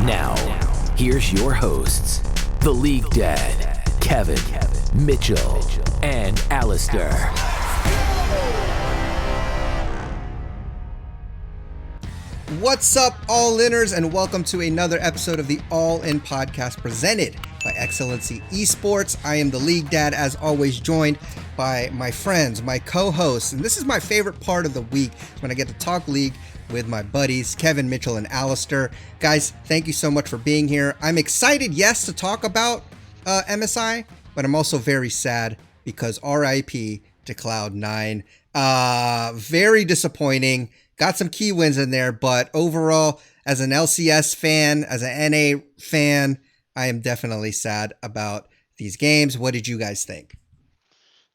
Now, here's your hosts, the League Dad, Kevin, Mitchell, and Alistair. What's up, All-Inners, and welcome to another episode of the All-In Podcast presented by Excellency Esports. I am the League Dad, as always, joined by my friends, my co-hosts, and this is my favorite part of the week when I get to talk League with my buddies, Kevin, Mitchell, and Alistair. Guys, thank you so much for being here. I'm excited, yes, to talk about MSI, but I'm also very sad because RIP to Cloud9. Very disappointing. Got some key wins in there, but overall, as an LCS fan, as an NA fan, I am definitely sad about these games. What did you guys think?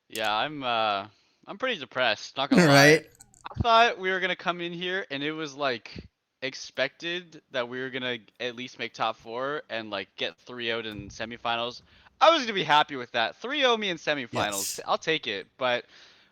Yeah, I'm pretty depressed, not gonna lie. Right? I thought we were gonna come in here and it was like expected that we were gonna at least make top 4 and like get 3-0'd in semifinals. I was gonna be happy with that. 3-0 me in semifinals. Yes. I'll take it. But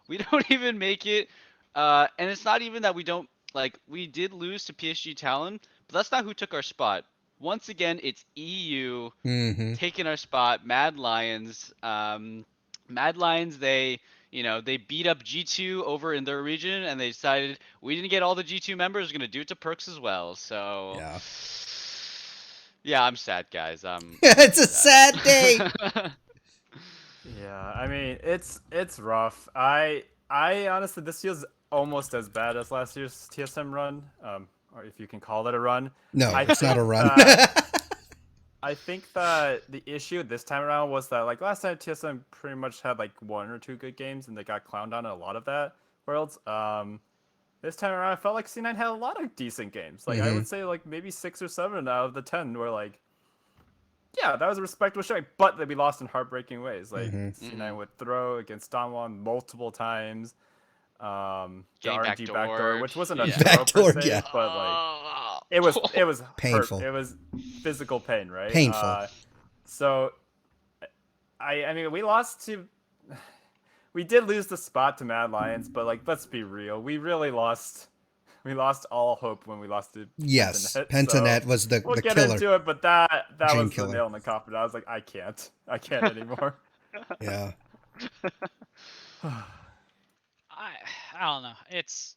we don't even make it. And it's not even that we don't like we did lose to PSG Talon, but that's not who took our spot. Once again, it's EU taking our spot. Mad Lions. Mad Lions, they beat up G2 over in their region, and they decided we didn't get all the G2 members, we're gonna do it to Perkz as well. So yeah, I'm sad, guys. It's a sad day. Yeah, I mean it's rough. I honestly, this feels almost as bad as last year's TSM run, or if you can call it a run. No, it's not a run. I think that the issue this time around was that like last time TSM pretty much had like 1 or 2 good games and they got clowned on in a lot of that worlds. This time around I felt like C9 had a lot of decent games. Like I would say like maybe 6 or 7 out of the 10 were like, yeah, that was a respectable showing, but we lost in heartbreaking ways. Like C9 would throw against Damwon multiple times. The RNG backdoor, which wasn't a throw per se, but like it was painful. It was physical pain, right? Painful. So I mean we did lose the spot to Mad Lions, but like let's be real, we really lost all hope when we lost to Pentanet so was the we'll get killer. into it, but that was killer. the nail in the coffin. I was like, I can't anymore. Yeah. I don't know. It's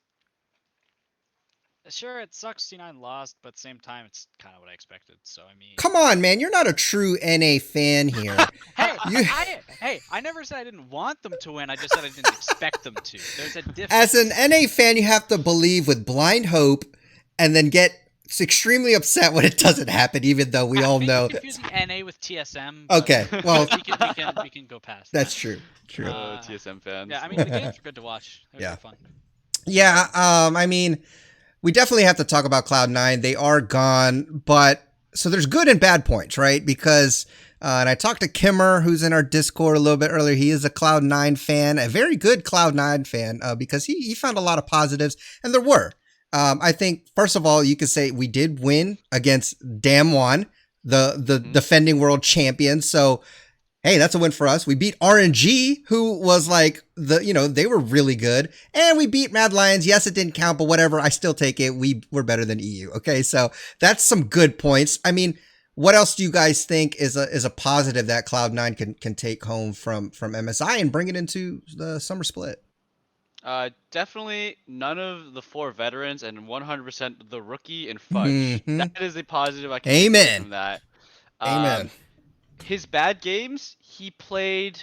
sure it sucks C9 lost, but at the same time it's kind of what I expected. So I mean, Come on, man, you're not a true NA fan here. I never said I didn't want them to win. I just said I didn't expect them to. There's a difference. As an NA fan, you have to believe with blind hope and then get extremely upset when it doesn't happen, even though we all know. Confusing NA with TSM. Okay, well, we can go past. That's true. True. TSM fans. Yeah, I mean the games are good to watch. They're fun. Yeah, I mean, we definitely have to talk about Cloud9. They are gone, but so there's good and bad points, right? Because and I talked to Kimmer, who's in our Discord a little bit earlier. He is a Cloud9 fan, a very good Cloud9 fan, because he found a lot of positives, and there were. I think, first of all, you could say we did win against Damwon, the defending world champion. So, hey, that's a win for us. We beat RNG, who was like they were really good. And we beat Mad Lions. Yes, it didn't count, but whatever. I still take it. We were better than EU. Okay, so that's some good points. I mean, what else do you guys think is a positive that Cloud9 can take home from MSI and bring it into the summer split? Definitely none of the 4 veterans and 100% the rookie and Fudge. That is a positive I can take from that. Amen. His bad games, he played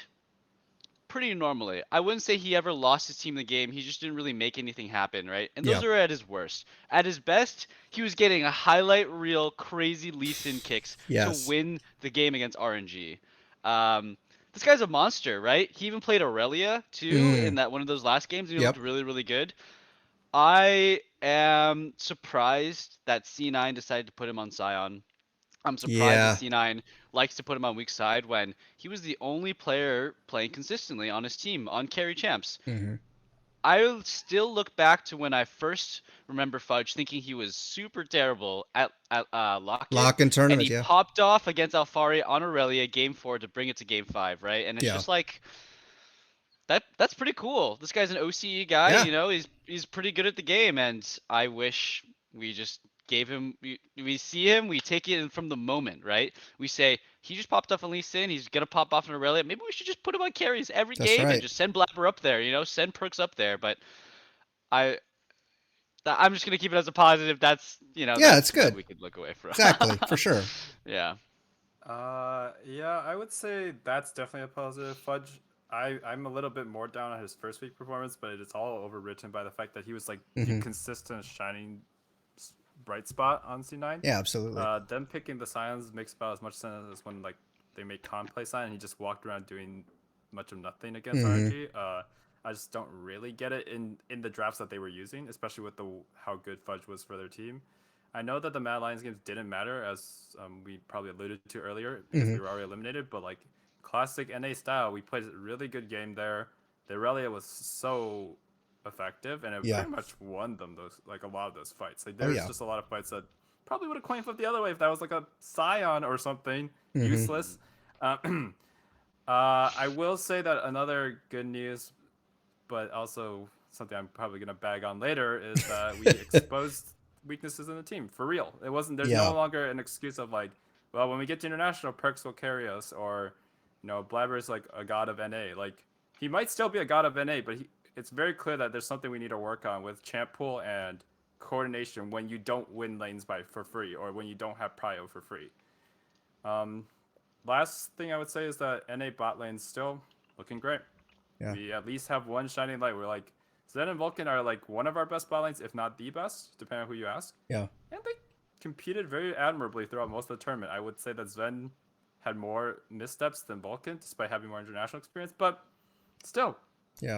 pretty normally. I wouldn't say he ever lost his team in the game. He just didn't really make anything happen, right? And those are at his worst. At his best, he was getting a highlight reel crazy Lee Sin kicks to win the game against RNG. This guy's a monster, right? He even played Aurelia too in that one of those last games, and he looked really, really good. I am surprised that C9 decided to put him on Sion. I'm surprised that C9 likes to put him on weak side when he was the only player playing consistently on his team on carry champs. I still look back to when I first remember Fudge thinking he was super terrible at Lock-in tournament, and he popped off against Alfari on Aurelia game 4 to bring it to game 5, right? And it's just like that's pretty cool. This guy's an OCE guy, he's pretty good at the game, and I wish we just gave him. We see him. We take it in from the moment, right? We say he just popped off on Lee Sin. He's gonna pop off on Aurelia. Maybe we should just put him on carries every That's game right. and just send Blabber up there. Send Perkz up there. But I'm just gonna keep it as a positive. That's Yeah, that's it's good. what we could look away from. Exactly, for sure. Yeah. Yeah, I would say that's definitely a positive. Fudge, I'm a little bit more down on his first week performance, but it's all overwritten by the fact that he was like the consistent shining bright spot on C9. Yeah, absolutely. Them picking the Scions makes about as much sense as when like they make Con play Scion and he just walked around doing much of nothing against RNG. I just don't really get it in the drafts that they were using, especially with how good Fudge was for their team. I know that the Mad Lions games didn't matter, as we probably alluded to earlier, because we were already eliminated. But like classic NA style, we played a really good game there. The Aurelia was so effective, and it pretty much won them a lot of those fights. Like there's just a lot of fights that probably would have coin flipped the other way if that was like a Scion or something useless. I will say that another good news, but also something I'm probably gonna bag on later, is that we exposed weaknesses in the team for real. It wasn't. There's no longer an excuse of like, well, when we get to international, Perkz will carry us, or Blabber is like a god of NA. Like he might still be a god of NA, but it's very clear that there's something we need to work on with champ pool and coordination when you don't win lanes for free, or when you don't have prio for free. Last thing I would say is that NA bot lane's still looking great. Yeah. We at least have one shining light. We're like, Zen and Vulcan are like one of our best bot lanes, if not the best, depending on who you ask. Yeah. And they competed very admirably throughout most of the tournament. I would say that Zen had more missteps than Vulcan, despite having more international experience, but still,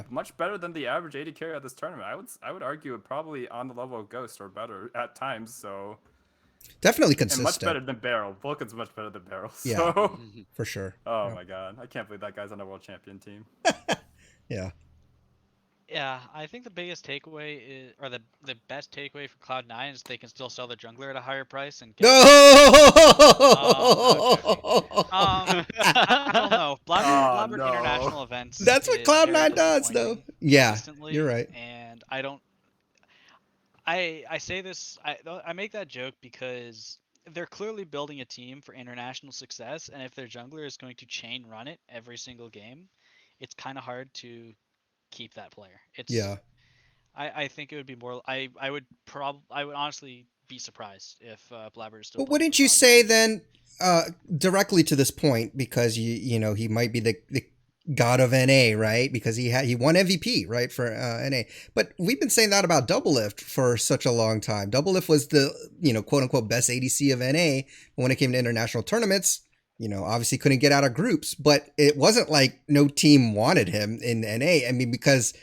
much better than the average AD carry at this tournament. I would argue it probably on the level of Ghost or better at times. So definitely consistent. And much better than Barrel. Vulcan's much better than Barrel. So. Yeah, for sure. Oh my god, I can't believe that guy's on a world champion team. Yeah. Yeah, I think the biggest takeaway is, or the best takeaway for Cloud9 is they can still sell the jungler at a higher price and get. No. I don't know. Blabber international events. That's what Cloud9 does, though. Yeah, you're right. And I don't. I say this. I make that joke because they're clearly building a team for international success, and if their jungler is going to chain run it every single game, it's kind of hard to keep that player. I think it would be more. I would honestly be surprised if Blabber is still. But wouldn't you say then, directly to this point, because he might be the god of NA, right? Because he won MVP, right, for NA. But we've been saying that about Doublelift for such a long time. Doublelift was the quote unquote best ADC of NA, but when it came to international tournaments, obviously couldn't get out of groups. But it wasn't like no team wanted him in NA. I mean, because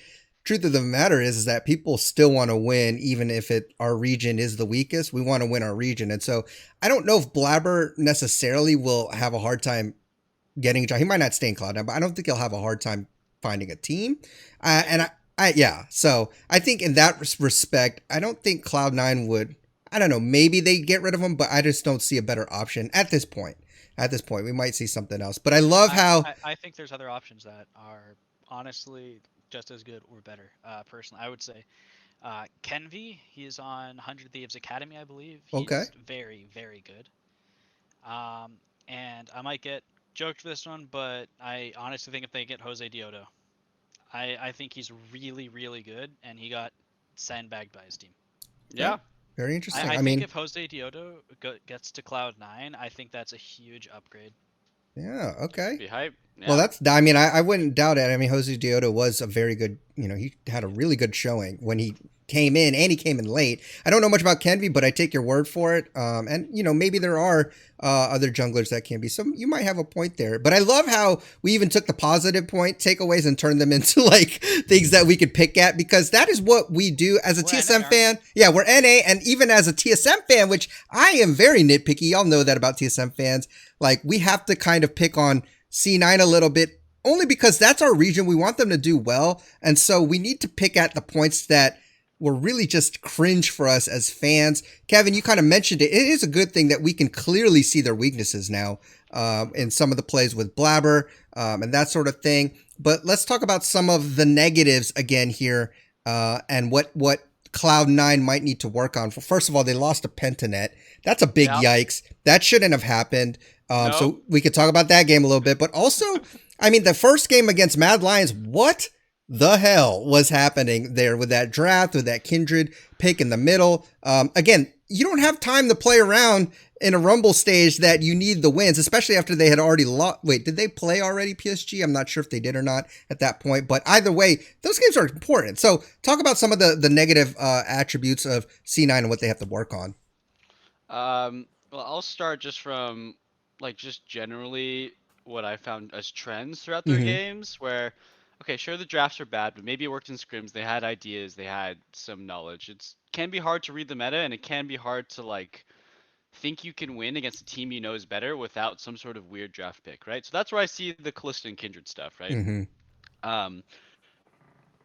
truth of the matter is that people still want to win, even if our region is the weakest. We want to win our region, and so I don't know if Blabber necessarily will have a hard time getting a job. He might not stay in Cloud9, but I don't think he'll have a hard time finding a team. So I think in that respect, I don't think Cloud9 would. I don't know. Maybe they get rid of him, but I just don't see a better option at this point. At this point, we might see something else. But I love how I think there's other options that are honestly just as good or better. Personally, I would say Kenvi. He is on 100 Thieves Academy, I believe. He's very, very good. And I might get joked for this one, but I honestly think if they get Jose Diodo, I think he's really, really good, and he got sandbagged by his team. Yeah. Very interesting. I think if Jose Diodo gets to Cloud9, I think that's a huge upgrade. Yeah, okay. Be hype. Yeah. Well, I wouldn't doubt it. I mean, Jose Diodo was a very good, he had a really good showing when he came in, and he came in late. I don't know much about Kenvi, but I take your word for it. And maybe there are other junglers that can be. So you might have a point there. But I love how we even took the positive point takeaways and turned them into like things that we could pick at, because that is what we do as a TSM fan. Yeah, we're NA, and even as a TSM fan, which I am very nitpicky. Y'all know that about TSM fans. Like, we have to kind of pick on C9 a little bit, only because that's our region. We want them to do well. And so we need to pick at the points that were really just cringe for us as fans. Kevin, you kind of mentioned it. It is a good thing that we can clearly see their weaknesses now in some of the plays with Blabber and that sort of thing. But let's talk about some of the negatives again here and what Cloud9 might need to work on. First of all, they lost a Pentanet. That's a big Yep. yikes. That shouldn't have happened. No. So we could talk about that game a little bit. But also, I mean, the first game against Mad Lions, what the hell was happening there with that draft, with that Kindred pick in the middle? Again, you don't have time to play around in a Rumble stage that you need the wins, especially after they had already lost. Wait, did they play already, PSG? I'm not sure if they did or not at that point. But either way, those games are important. So talk about some of the negative attributes of C9 and what they have to work on. Well, I'll start just from like just generally what I found as trends throughout their games where okay, sure the drafts are bad, but maybe it worked in scrims, they had ideas, they had some knowledge. It's can be hard to read the meta and it can be hard to like think you can win against a team you know is better without some sort of weird draft pick, right? So that's where I see the Callista and Kindred stuff, right? Um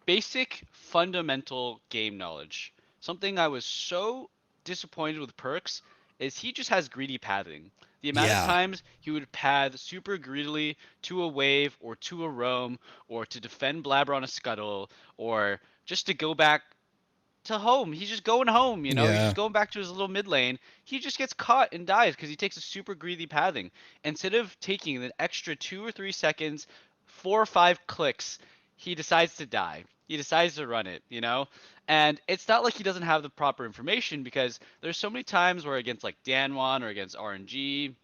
basic fundamental game knowledge. Something I was so disappointed with Perkz is he just has greedy pathing. The amount of times he would path super greedily to a wave or to a roam or to defend Blabber on a scuttle or just to go back to home. He's just going home, you know? He's just going back to his little mid lane. He just gets caught and dies because he takes a super greedy pathing. Instead of taking an extra 2 or 3 seconds, 4 or 5 clicks, he decides to die. He decides to run it, you know? And it's not like he doesn't have the proper information because there's so many times where against like Damwon or against RNG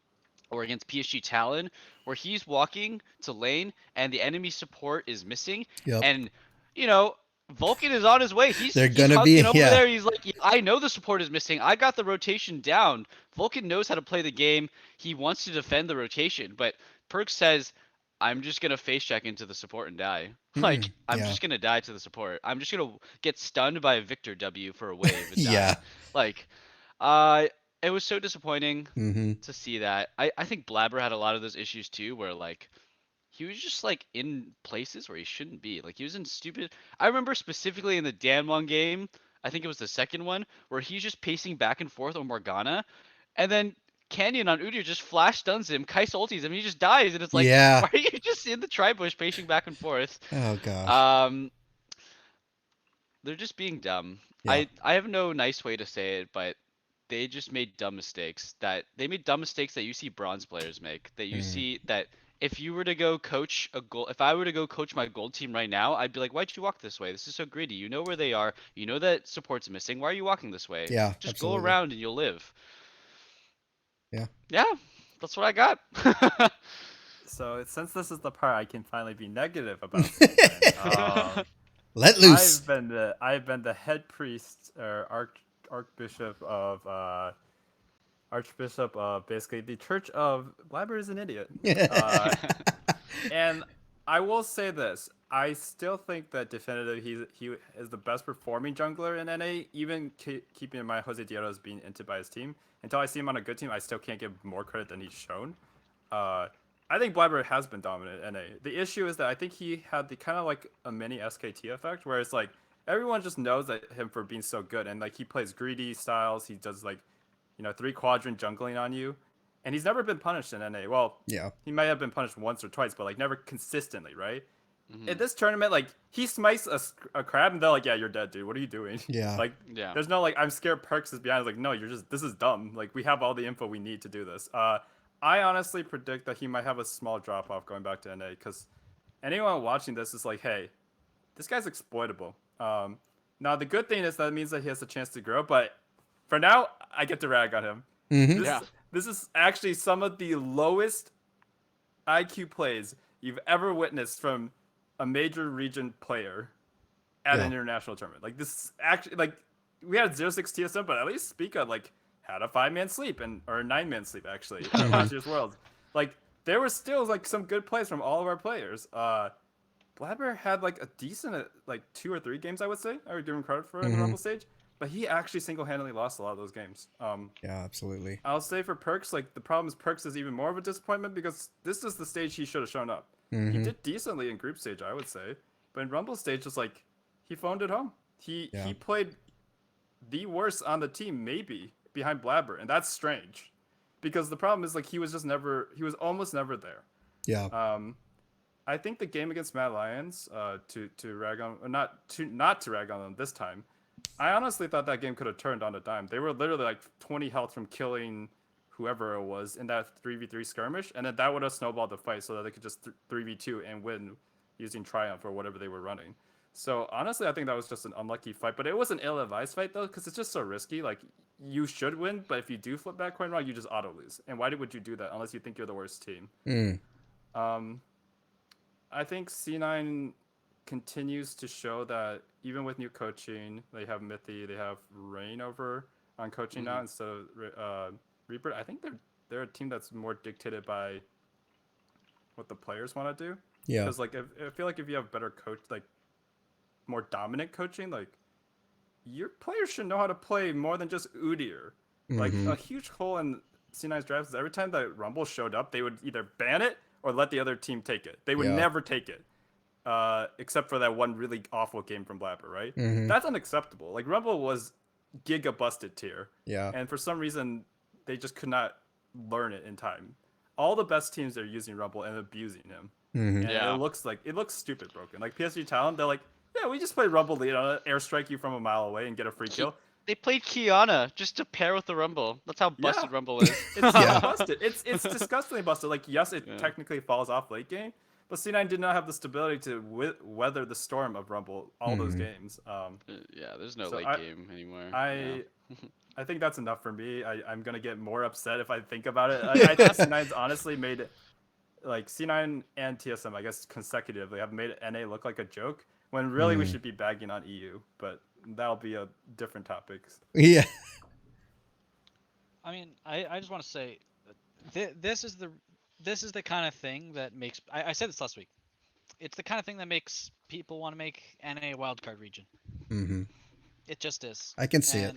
or against PSG Talon where he's walking to lane and the enemy support is missing and you know Vulcan is on his way. He's gonna hunting be over there. He's like, I know the support is missing. I got the rotation down. Vulcan knows how to play the game. He wants to defend the rotation, but Perkz says, I'm just gonna face check into the support and die. Like, I'm just gonna die to the support. I'm just gonna get stunned by a Victor W for a wave and die. Like, it was so disappointing to see that. I think Blabber had a lot of those issues too, where like he was just like in places where he shouldn't be. Like he was in stupid. I remember specifically in the Damwon game, I think it was the second one, where he's just pacing back and forth on Morgana, and then Canyon on Udyr just flash stuns him, Kais ultis him, and he just dies, and it's like, why are you just in the tri-bush pacing back and forth? Oh gosh. They're just being dumb. I have no nice way to say it, but they just made dumb mistakes. That you see bronze players make. That you see that if you were to go coach a gold, if I were to go coach my gold team right now, I'd be like, why'd you walk this way? This is so greedy. You know where they are. You know that support's missing. Why are you walking this way? Yeah, just absolutely. go around and you'll live. Yeah, that's what I got. So since this is the part I can finally be negative about, something, let loose. I've been the head priest or archbishop of basically the Church of Blabber is an idiot. And I will say this: I still think that definitively he is the best performing jungler in NA. Even keeping in mind Jose Diallo is being inted by his team. Until I see him on a good team, I still can't give more credit than he's shown. I think Blabber has been dominant in NA. The issue is that I think he had the kind of like a mini SKT effect, where it's like everyone just knows that him for being so good, and like he plays greedy styles. He does like 3 quadrant jungling on you, and he's never been punished in NA. Well, he might have been punished once or twice, but like never consistently, right? In this tournament, like he smites a crab, and they're like, "Yeah, you're dead, dude. What are you doing?" There's no like, "I'm scared." Perkz is behind. It's like, no, this is dumb. Like we have all the info we need to do this. I honestly predict that he might have a small drop off going back to NA because anyone watching this is like, "Hey, this guy's exploitable." Now the good thing is that it means that he has a chance to grow, but for now, I get to rag on him. This is actually some of the lowest IQ plays you've ever witnessed from a major region player at an international tournament. Like this is actually like we had 0-6 TSM, but at least Spica like had a 5-man sleep or a 9-man sleep actually at last year's Worlds. Like there was still like some good plays from all of our players. Blabber had like a decent like 2 or 3 games I would say I would give him credit for in the Rumble stage, but he actually single-handedly lost a lot of those games. Yeah, absolutely. I'll say for Perkz, like the problem is Perkz is even more of a disappointment because this is the stage he should have shown up. He did decently in group stage, I would say, but in Rumble stage, just like he phoned it home. He played the worst on the team, maybe behind Blabber, and that's strange, because the problem is like he was almost never there. Yeah. I think the game against Mad Lions, to rag on, not to rag on them this time, I honestly thought that game could have turned on a dime. They were literally like 20 health from killing whoever it was in that 3v3 skirmish, and then that would have snowballed the fight so that they could just 3v2 and win using Triumph or whatever they were running. So honestly, I think that was just an unlucky fight, but it was an ill-advised fight though, because it's just so risky. Like you should win, but if you do flip that coin wrong, you just auto lose. And why would you do that unless you think you're the worst team? I think C9 continues to show that even with new coaching, they have Mithy, they have Rain over on coaching now instead of Reaper. I think they're a team that's more dictated by what the players want to do. Yeah. Because like I feel like if you have better coach, like more dominant coaching, like your players should know how to play more than just Udyr. Like a huge hole in C9's drafts is every time that Rumble showed up, they would either ban it or let the other team take it. They would never take it. Except for that one really awful game from Blabber, right? That's unacceptable. Like Rumble was giga busted tier. Yeah. And for some reason they just could not learn it in time. All the best teams are using Rumble and abusing him. And it looks stupid broken. Like PSG Talon, they're like, yeah, we just play Rumble lead on it, airstrike you from a mile away and get a free kill. They played Kiana just to pair with the Rumble. That's how busted Rumble is. It's busted. It's disgustingly busted. Like, yes, it technically falls off late game, but C9 did not have the stability to weather the storm of Rumble all those games. There's no late game anymore. I think that's enough for me. I'm going to get more upset if I think about it. I think C9's honestly made it, like, C9 and TSM, I guess, consecutively have made NA look like a joke, when really we should be bagging on EU, but that'll be a different topic. Yeah. I mean, I just want to say, this is the kind of thing that makes. I said this last week. It's the kind of thing that makes people want to make NA a wildcard region. It just is. I can see it.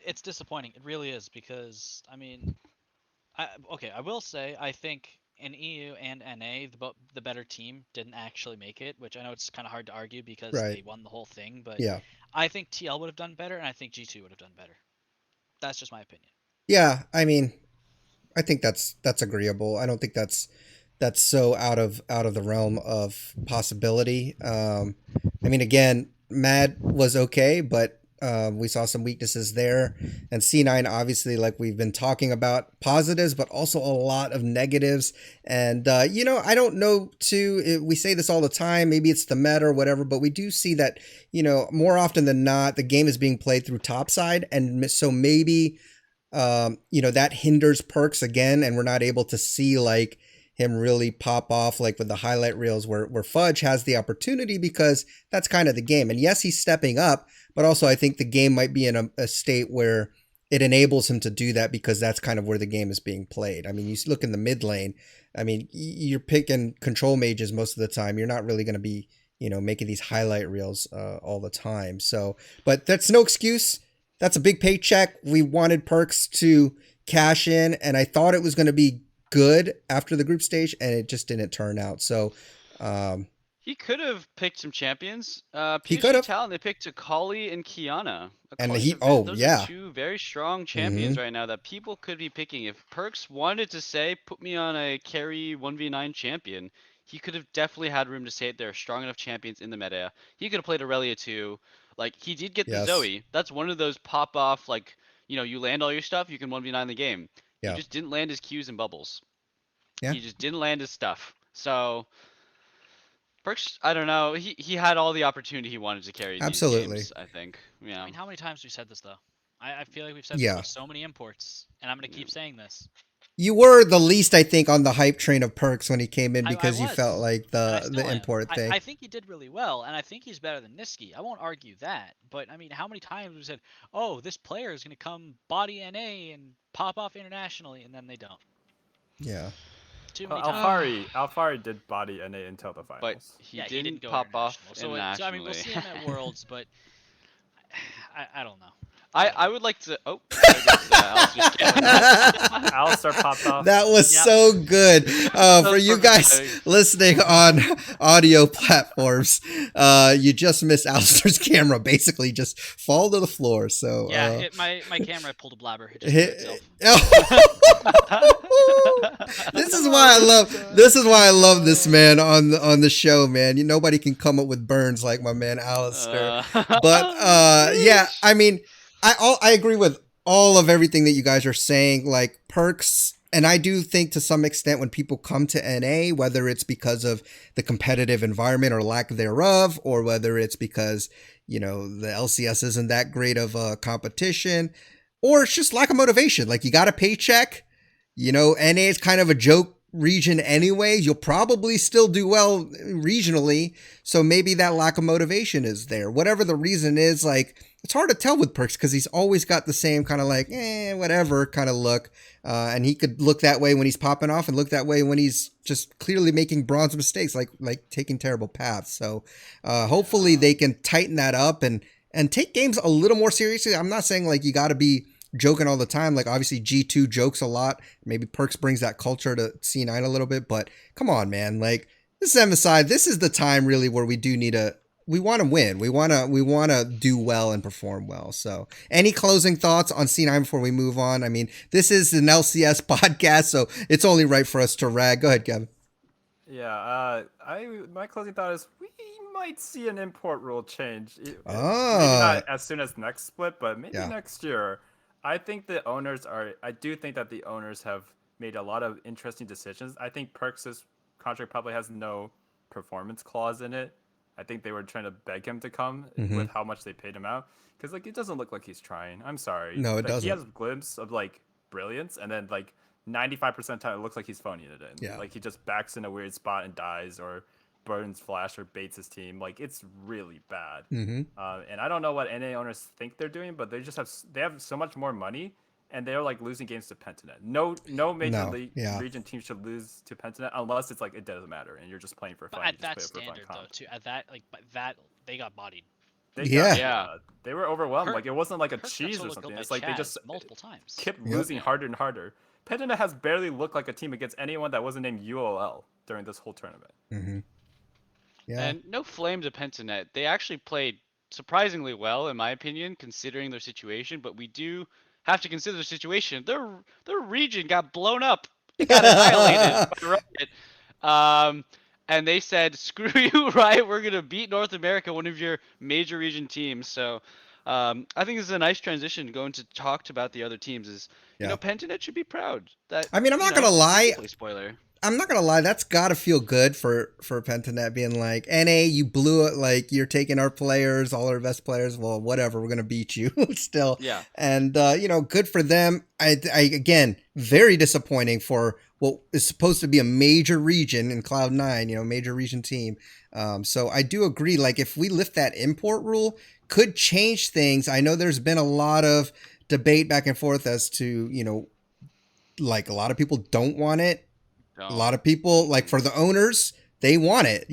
It's disappointing. It really is, because I mean, I will say I think in EU and NA, the better team didn't actually make it, which I know it's kind of hard to argue because they won the whole thing. But I think TL would have done better, and I think G2 would have done better. That's just my opinion. Yeah, I mean, I think that's agreeable. I don't think that's so out of the realm of possibility. I mean, again, Mad was okay, but we saw some weaknesses there, and C9 obviously, like we've been talking about, positives but also a lot of negatives. And I don't know too, we say this all the time, maybe it's the meta or whatever, but we do see that more often than not the game is being played through topside, and so maybe that hinders Perkz again, and we're not able to see like him really pop off like with the highlight reels where Fudge has the opportunity, because that's kind of the game. And yes, he's stepping up, but also I think the game might be in a state where it enables him to do that, because that's kind of where the game is being played. I mean, you look in the mid lane, I mean, you're picking control mages most of the time. You're not really going to be, making these highlight reels all the time. So, but that's no excuse. That's a big paycheck. We wanted Perkz to cash in, and I thought it was going to be good after the group stage, and it just didn't turn out. So he could have picked some champions. He could have. Talon, they picked Akali and Kiana. And those are two very strong champions right now that people could be picking. If Perkz wanted to say, put me on a carry 1v9 champion, he could have definitely had room to say it. There are strong enough champions in the meta. He could have played Aurelia too. Like, he did get the Zoe. That's one of those pop off, like, you land all your stuff, you can 1v9 the game. He just didn't land his Qs and bubbles. He just didn't land his stuff. So Perkz, I don't know. He had all the opportunity he wanted to carry these games, I think. Yeah. I mean, how many times have we said this though? I feel like we've said this with so many imports, and I'm gonna keep saying this. You were the least, I think, on the hype train of Perkz when he came in, because you felt like the import thing. I think he did really well, and I think he's better than Niski. I won't argue that. But, I mean, how many times we said, oh, this player is going to come body NA and pop off internationally, and then they don't. Yeah. Too many times. Alfari did body NA until the finals. But he didn't pop off internationally. So, I mean, we'll see him at Worlds, but I don't know. I would like to. Oh, Alistair popped off. That was so good. For you guys listening on audio platforms, you just missed Alistair's camera basically just fall to the floor. So yeah, my camera pulled a blabber. It just This is why I love. This is why I love this man on the show, man. Nobody can come up with burns like my man Alistair. But yeah, I mean, I agree with all of everything that you guys are saying. Like Perkz, and I do think to some extent when people come to NA, whether it's because of the competitive environment or lack thereof, or whether it's because the LCS isn't that great of a competition, or it's just lack of motivation. Like you got a paycheck. NA is kind of a joke region anyway. You'll probably still do well regionally. So maybe that lack of motivation is there. Whatever the reason is, like, it's hard to tell with Perkz because he's always got the same kind of like, whatever kind of look. And he could look that way when he's popping off and look that way when he's just clearly making bronze mistakes, like taking terrible paths. So hopefully they can tighten that up and take games a little more seriously. I'm not saying like you got to be joking all the time. Like obviously G2 jokes a lot. Maybe Perkz brings that culture to C9 a little bit, but come on, man. Like this is MSI. This is the time really where we do need we want to win. We want to do well and perform well. So any closing thoughts on C9 before we move on? I mean, this is an LCS podcast, so it's only right for us to rag. Go ahead, Kevin. Yeah, my closing thought is we might see an import rule change. Maybe not as soon as next split, but maybe next year. I do think that the owners have made a lot of interesting decisions. I think Perkz' contract probably has no performance clause in it. I think they were trying to beg him to come with how much they paid him out. Because it doesn't look like he's trying. I'm sorry. No, it doesn't. He has a glimpse of brilliance, and then 95% of the time it looks like he's phoning it in. Yeah. He just backs in a weird spot and dies, or burns flash or baits his team. It's really bad. And I don't know what NA owners think they're doing, but they have so much more money, and they're losing games to Pentanet. No major league region team should lose to Pentanet unless it's it doesn't matter and you're just playing for fun. But at that standard though, too, at that they got bodied. They were overwhelmed. It wasn't like a Perkz cheese or something. It's they just multiple times kept losing harder and harder. Pentanet has barely looked like a team against anyone that wasn't named UOL during this whole tournament. Yeah. And no flame to Pentanet. They actually played surprisingly well, in my opinion, considering their situation. But we do have to consider the situation. Their region got blown up. It got annihilated by Riot. And they said, "Screw you, Riot. We're gonna beat North America, one of your major region teams." So I think this is a nice transition going to talk about the other teams. Pentanet should be proud. That I mean, I'm not gonna lie. Spoiler. I'm not gonna lie, that's gotta feel good for Pentanet being like, NA, you blew it, you're taking our players, all our best players. Well, whatever, we're gonna beat you still. Yeah. And good for them. I again, very disappointing for what is supposed to be a major region in Cloud9, major region team. So I do agree. If we lift that import rule, could change things. I know there's been a lot of debate back and forth as to, a lot of people don't want it. A lot of people, for the owners, they want it,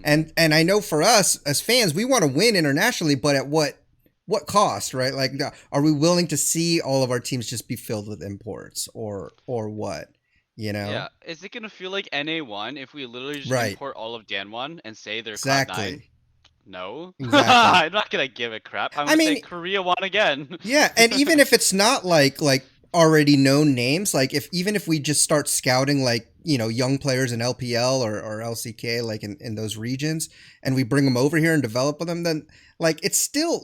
and I know for us as fans, we want to win internationally, but at what cost, right? Are we willing to see all of our teams just be filled with imports or what, Yeah. Is it going to feel like NA1 if we literally just import all of Damwon and say they're Cloud9? No. Exactly. I'm not going to give a crap. I'm going to say Korea won again. Yeah, and even if it's not like already known names, even if we just start scouting young players in LPL or LCK in those regions, and we bring them over here and develop them, then it's still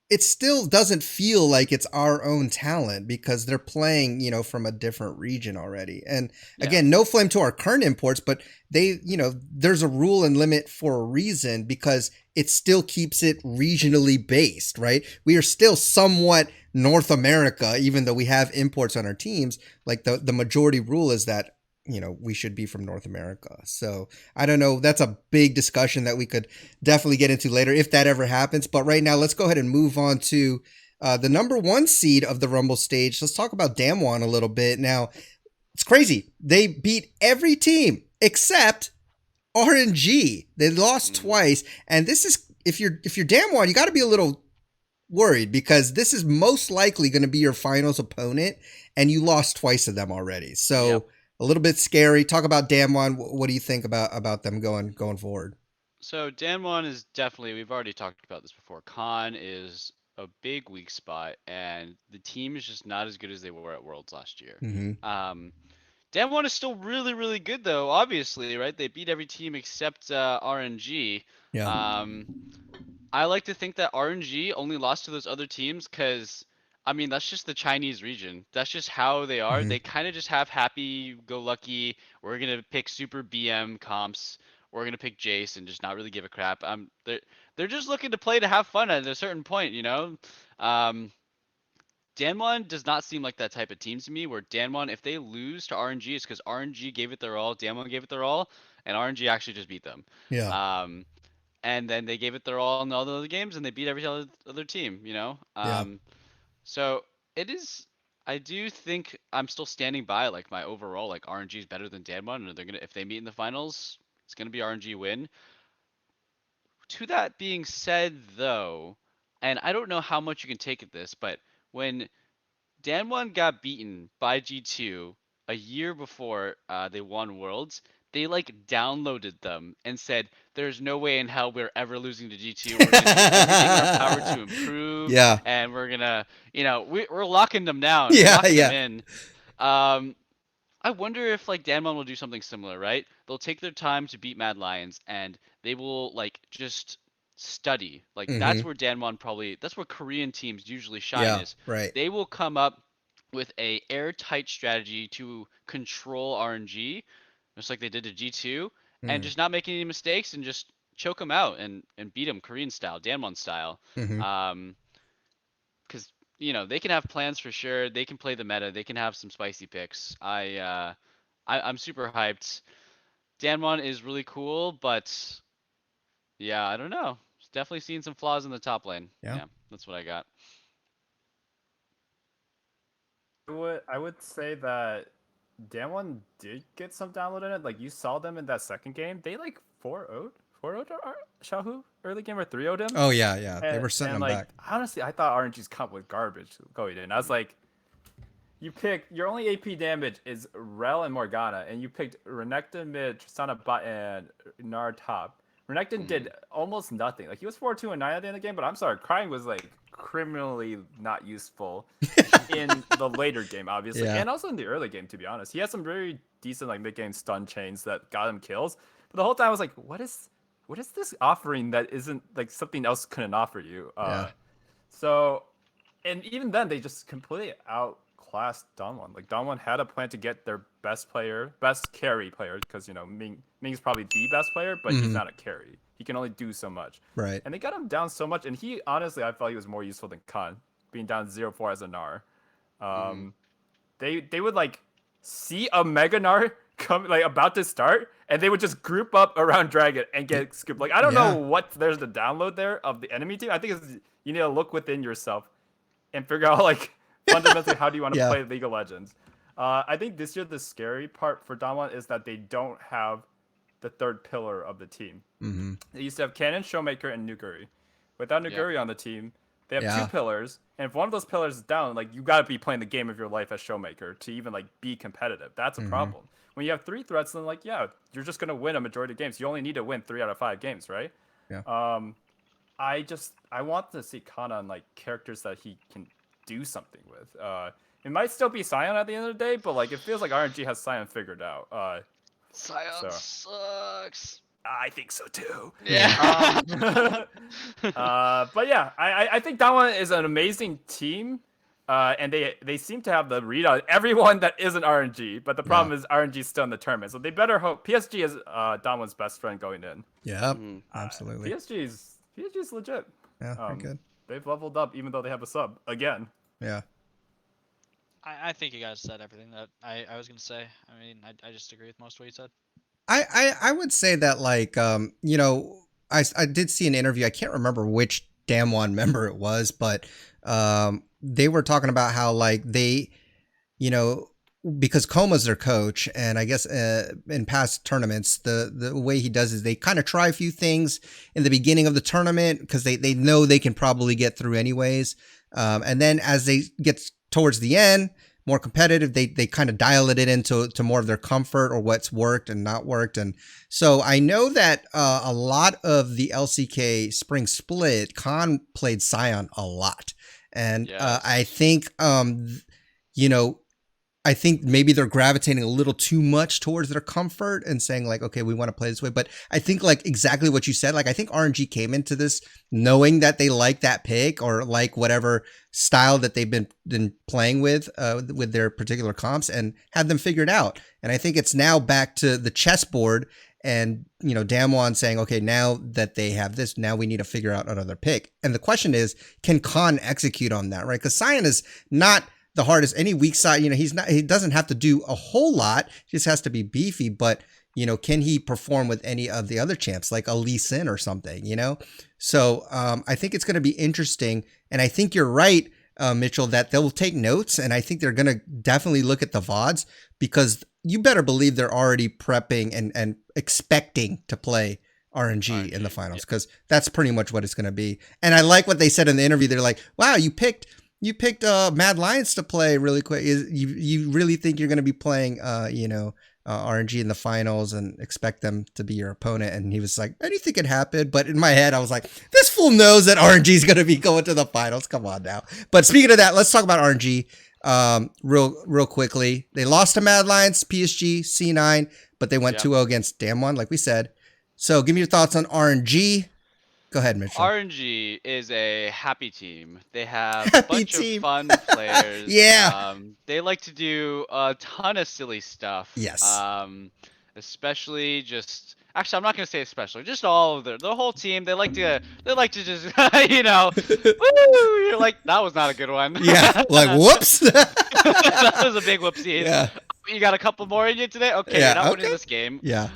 it still doesn't feel like it's our own talent because they're playing from a different region already. And again, no flame to our current imports, but they there's a rule and limit for a reason because it still keeps it regionally based, right? We are still somewhat North America, even though we have imports on our teams. The majority rule is that we should be from North America. So I don't know. That's a big discussion that we could definitely get into later if that ever happens. But right now, let's go ahead and move on to the number 1 seed of the Rumble stage. Let's talk about Damwon a little bit. Now, it's crazy. They beat every team except RNG. They lost twice. And this is, if you're Damwon, you got to be a little worried because this is most likely going to be your finals opponent, and you lost twice to them already. So a little bit scary. Talk about Damwon. What do you think about them going forward? So Damwon is definitely, we've already talked about this before. Khan is a big weak spot, and the team is just not as good as they were at Worlds last year. Damwon is still really, really good though. Obviously, right? They beat every team except RNG. Yeah. Um, I like to think that RNG only lost to those other teams because, I mean, that's just the Chinese region. That's just how they are. Hmm. They kind of just have happy-go-lucky. We're gonna pick super BM comps. We're gonna pick Jace and just not really give a crap. They're just looking to play to have fun at a certain point, you know. Um, Damwon does not seem like that type of team to me. Where Damwon, if they lose to RNG, it's because RNG gave it their all. Damwon gave it their all, and RNG actually just beat them. Yeah. Um, and then they gave it their all in all the other games, and they beat every other team. Yeah. So it is. I do think I'm still standing by like my overall like RNG is better than Damwon, and they're gonna if they meet in the finals, it's gonna be RNG win. To that being said, though, and I don't know how much you can take of this, but when Damwon got beaten by G2 a year before they won Worlds. They like downloaded them and said, "There's no way in hell we're ever losing to G2. We're gonna do everything in our power to improve, Yeah. and we're gonna, we're locking them down. We're Yeah. locking them Yeah. in." Um, I wonder if like Damwon will do something similar, right? They'll take their time to beat Mad Lions, and they will like just study. Like Hmm. that's where that's where Korean teams usually shine Yeah. is Right. they will come up with a airtight strategy to control RNG, just like they did to G2, and Mm-hmm. just not make any mistakes and just choke them out and beat them Korean style, Damwon style. Mm-hmm. Um, because they can have plans for sure. They can play the meta. They can have some spicy picks. I'm super hyped. Damwon is really cool, but yeah, I don't know. Definitely seeing some flaws in the top lane. Yeah. Yeah, that's what I got. I would say that Damwon did get some download in it. Like you saw them in that second game. They like 4-0'd Shahu early game or 3-0'd him. Oh yeah. Yeah. They And, were sending and them like back. honestly, I thought RNG's comp was garbage going in. I was like, you pick your only AP damage is Rel and Morgana, and you picked Renekton mid, Tristana bot, and Nard top. Renekton Hmm. did almost nothing. Like he was 4-2 and 9 at the end of the game, but I'm sorry, Crying was like criminally not useful in the later game, obviously, Yeah. and also in the early game. To be honest, he had some very decent like mid game stun chains that got him kills. But the whole time I was like, what is this offering that isn't like something else couldn't offer you? Yeah. So, and even then, they just completely outclassed Damwon. Like Damwon had a plan to get their best carry player, because Ming's probably the best player, but he's Hmm. not a carry. He can only do so much. Right. And they got him down so much, and he honestly, I felt he was more useful than Khan, being down 0-4 as a Gnar. Hmm. They would like see a Mega Gnar come like about to start, and they would just group up around Dragon and get scooped. Like I don't Yeah. know what there's the download there of the enemy team. I think you need to look within yourself and figure out like fundamentally how do you want to Yeah. play League of Legends. I think this year the scary part for Damwon is that they don't have the third pillar of the team. Hmm. They used to have Cannon, Showmaker, and Nuguri. Without Yep. Nuguri on the team, they have Yeah. two pillars, and if one of those pillars is down, like you gotta be playing the game of your life as Showmaker to even like be competitive. That's a problem. When you have three threats, then like yeah, you're just gonna win a majority of games. You only need to win 3 out of 5 games, right? Yeah. I want to see Kana on like characters that he can do something with. It might still be Sion at the end of the day, but like it feels like RNG has Sion figured out. Sion So. sucks. I think so too. Yeah. But yeah, I think Damwon is an amazing team, and they seem to have the read on everyone that isn't RNG. But the problem is RNG is still in the tournament, so they better hope. PSG is Damwon's best friend going in. Yeah. Mhm. Absolutely. PSG's legit. Yeah. Very good. They've leveled up even though they have a sub again. Yeah. I think you guys said everything that I was gonna say. I mean, I just agree with most of what you said. I would say that like I did see an interview. I can't remember which Damwon member it was, but they were talking about how like they because Koma's their coach, and I guess in past tournaments the way he does is they kind of try a few things in the beginning of the tournament because they know they can probably get through anyways, and then as they get towards the end, more competitive, they kind of dial it into more of their comfort or what's worked and not worked. And so I know that a lot of the LCK spring split, Khan played Sion a lot, and Yes. I think you know I think maybe they're gravitating a little too much towards their comfort and saying like, okay, we want to play this way. But I think like exactly what you said, like I think RNG came into this knowing that they like that pick or like whatever style that they've been playing with their particular comps and had them figured out. And I think it's now back to the chessboard and, you know, Damwon saying, okay, now that they have this, now we need to figure out another pick. And the question is, can Khan execute on that, right? Because Cyan is not the hardest, any weak side, you know, he doesn't have to do a whole lot. He just has to be beefy, but you know, can he perform with any of the other champs like a Lee Sin or something, you know? So I think it's going to be interesting. And I think you're right, Mitchell, that they'll take notes. And I think they're going to definitely look at the VODs because you better believe they're already prepping and expecting to play RNG in the finals because that's pretty much what it's going to be. And I like what they said in the interview. They're like, wow, you picked Mad Lions to play really quick. You really think you're going to be playing, RNG in the finals and expect them to be your opponent? And he was like, anything could happen. But in my head, I was like, this fool knows that RNG is going to be going to the finals. Come on now. But speaking of that, let's talk about RNG real quickly. They lost to Mad Lions, PSG, C9, but they went 2-0 against Damwon, like we said. So give me your thoughts on RNG. Go ahead, Mitchell. RNG is a happy team. They have a bunch of fun players. Yeah. They like to do a ton of silly stuff. Yes. Especially just actually, I'm not gonna say especially, just all of the whole team. They like to just woo! You're like, that was not a good one. Yeah. Like whoops. That was a big whoopsie. Yeah. You got a couple more in you today? Okay, you're not winning this game. Yeah.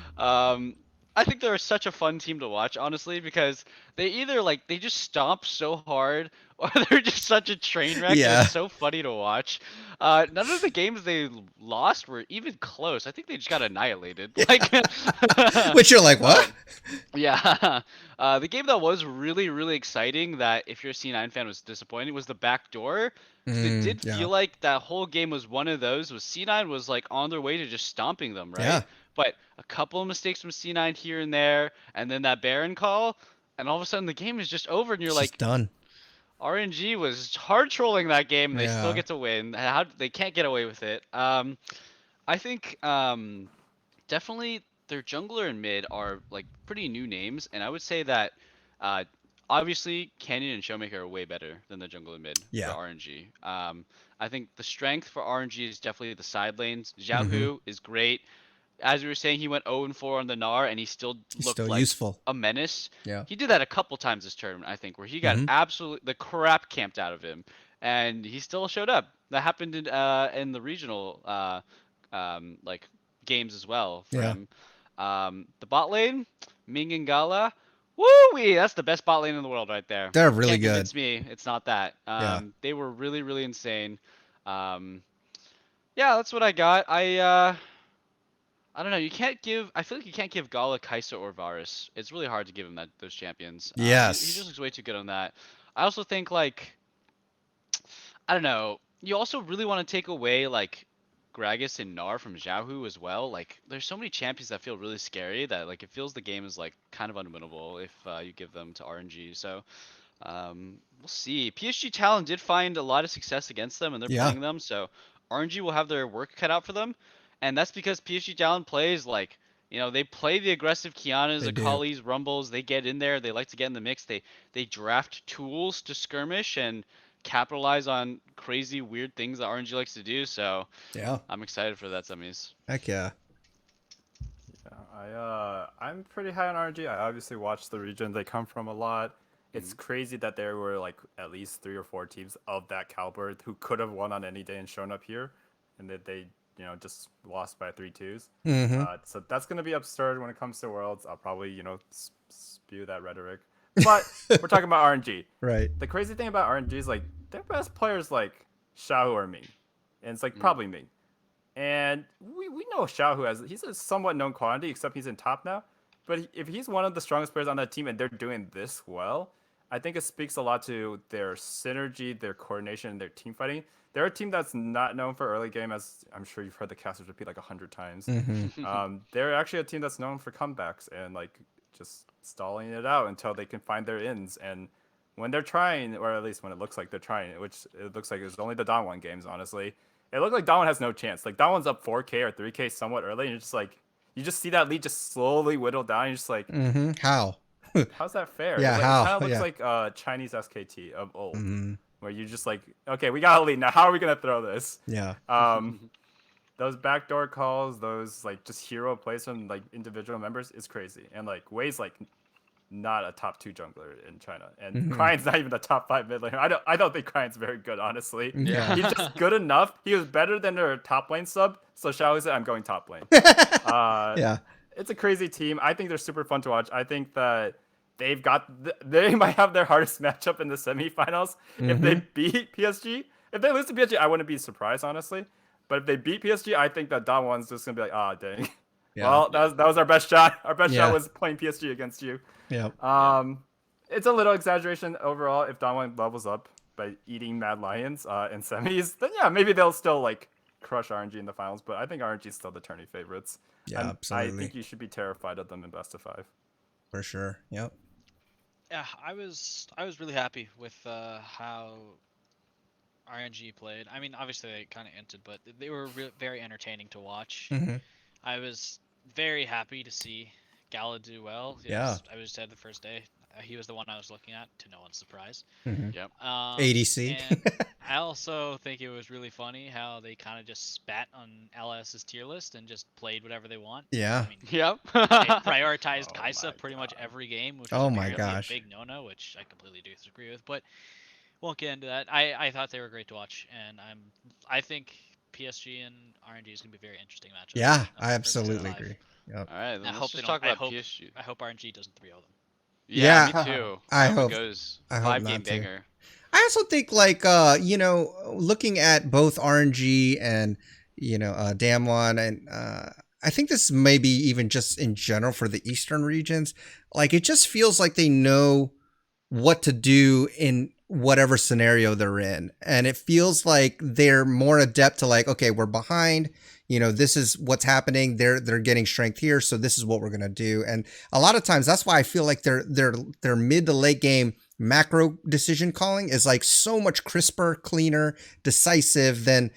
I think they're such a fun team to watch, honestly, because they either they just stomp so hard, or they're just such a train wreck. Yeah. It's so funny to watch. None of the games they lost were even close. I think they just got annihilated. Which you're like, what? Yeah. The game that was really, really exciting, that if you're a C9 fan was disappointing, was the back door. It did feel like that whole game was one of those. Was C9 was like on their way to just stomping them, right? Yeah. But a couple of mistakes from C9 here and there, and then that Baron call, and all of a sudden the game is just over, and you're like, done. RNG was hard trolling that game, and they still get to win. How they can't get away with it? I think definitely their jungler and mid are like pretty new names, and I would say that obviously Canyon and Showmaker are way better than the jungler and mid for RNG. I think the strength for RNG is definitely the side lanes. Xiaohu is great. As we were saying, he went 0-4 on the Gnar, and he still looked like useful. A menace. Yeah. He did that a couple times this tournament, I think, where he got absolutely the crap camped out of him, and he still showed up. That happened in the regional games as well for him. The bot lane, Ming and Gala, woo-wee! That's the best bot lane in the world right there. They're really good. It's me. It's not that. They were really, really insane. Yeah, that's what I got. I don't know. I feel like you can't give Gala, Kai'Sa, or Varus. It's really hard to give him those champions. Yes. He just looks way too good on that. I also think I don't know. You also really want to take away Gragas and Gnar from Xiaohu as well. There's so many champions that feel really scary that it feels the game is kind of unwinnable if you give them to RNG. So we'll see. PSG Talon did find a lot of success against them, and they're playing them. So RNG will have their work cut out for them. And that's because PSG Talon plays they play the aggressive Kianas, Akalis, Rumbles. They get in there. They like to get in the mix. They draft tools to skirmish and capitalize on crazy, weird things that RNG likes to do. So yeah, I'm excited for that, semis. Heck yeah. Yeah, I'm pretty high on RNG. I obviously watched the region they come from a lot. It's crazy that there were at least 3 or 4 teams of that caliber who could have won on any day and shown up here, and that they just lost by 3-2s. So that's going to be absurd when it comes to Worlds. I'll probably, spew that rhetoric. But we're talking about RNG. Right. The crazy thing about RNG is, their best players, Xiaohu or Ming. And it's, probably Ming. And we know Xiaohu he's a somewhat known quantity, except he's in top now. But if he's one of the strongest players on that team and they're doing this well, I think it speaks a lot to their synergy, their coordination, and their team fighting. They're a team that's not known for early game, as I'm sure you've heard the casters repeat 100 times. They're actually a team that's known for comebacks and just stalling it out until they can find their ins. And when they're trying, or at least when it looks like they're trying, which it looks like it's only the Damwon games, honestly, it looked like Damwon has no chance. Like Damwon's up 4K or 3K somewhat early, and you're just like, you just see that lead just slowly whittle down. And you're just like, How? how's that fair? Yeah, It how? kind of looks Yeah. like Chinese SKT of old, Mm-hmm. where you just like, okay, we got a lead now. How are we gonna throw this? Yeah. Those backdoor calls, those like just hero plays from like individual members is crazy. And like Wei's like not a top 2 jungler in China, and Kryan's not even a top 5 mid laner. I don't think Kryan's very good, honestly. Yeah. He's just good enough. He was better than their top lane sub. So Xiao said, I'm going top lane. Yeah. It's a crazy team. I think they're super fun to watch. I think that they might have their hardest matchup in the semifinals if they beat PSG. If they lose to PSG, I wouldn't be surprised, honestly. But if they beat PSG, I think that Damwon's just gonna be like, ah, dang. Yeah. Well, that was our best shot. Our best Yeah. shot was playing PSG against you. Yeah. It's a little exaggeration overall. If Damwon levels up by eating Mad Lions in semis, then yeah, maybe they'll still like crush RNG in the finals. But I think RNG is still the tourney favorites. Yeah, And absolutely. I think you should be terrified of them in best of 5. For sure. Yep. Yeah, I was really happy with how RNG played. I mean, obviously they kind of entered, but they were very entertaining to watch. Mm-hmm. I was very happy to see Gala do well. I was said the first day. He was the one I was looking at, to no one's surprise. Mm-hmm. Yep. ADC. And I also think it was really funny how they kind of just spat on LS's tier list and just played whatever they want. Yeah. I mean, Yep. they prioritized Oh Kaisa my pretty much God. every game, which Oh was my apparently gosh. a big no-no, which I completely disagree with. But won't get into that. I thought they were great to watch, and I think PSG and RNG is gonna be a very interesting matchup. Yeah, I for absolutely best of agree. 5. Yep. All right, I then hope let's they just don't. talk about PSG. I hope RNG doesn't 3-0 them. Yeah, Yeah. me too. I hope hope- it goes I hope 5 not game to. banger. I also think like looking at both RNG and Damwon and I think this may be even just in general for the eastern regions, like it just feels like they know what to do in whatever scenario they're in, and it feels like they're more adept to like, okay, we're behind, this is what's happening, they're getting strength here, so this is what we're gonna do. And a lot of times that's why I feel like their mid to late game macro decision calling is like so much crisper, cleaner, decisive than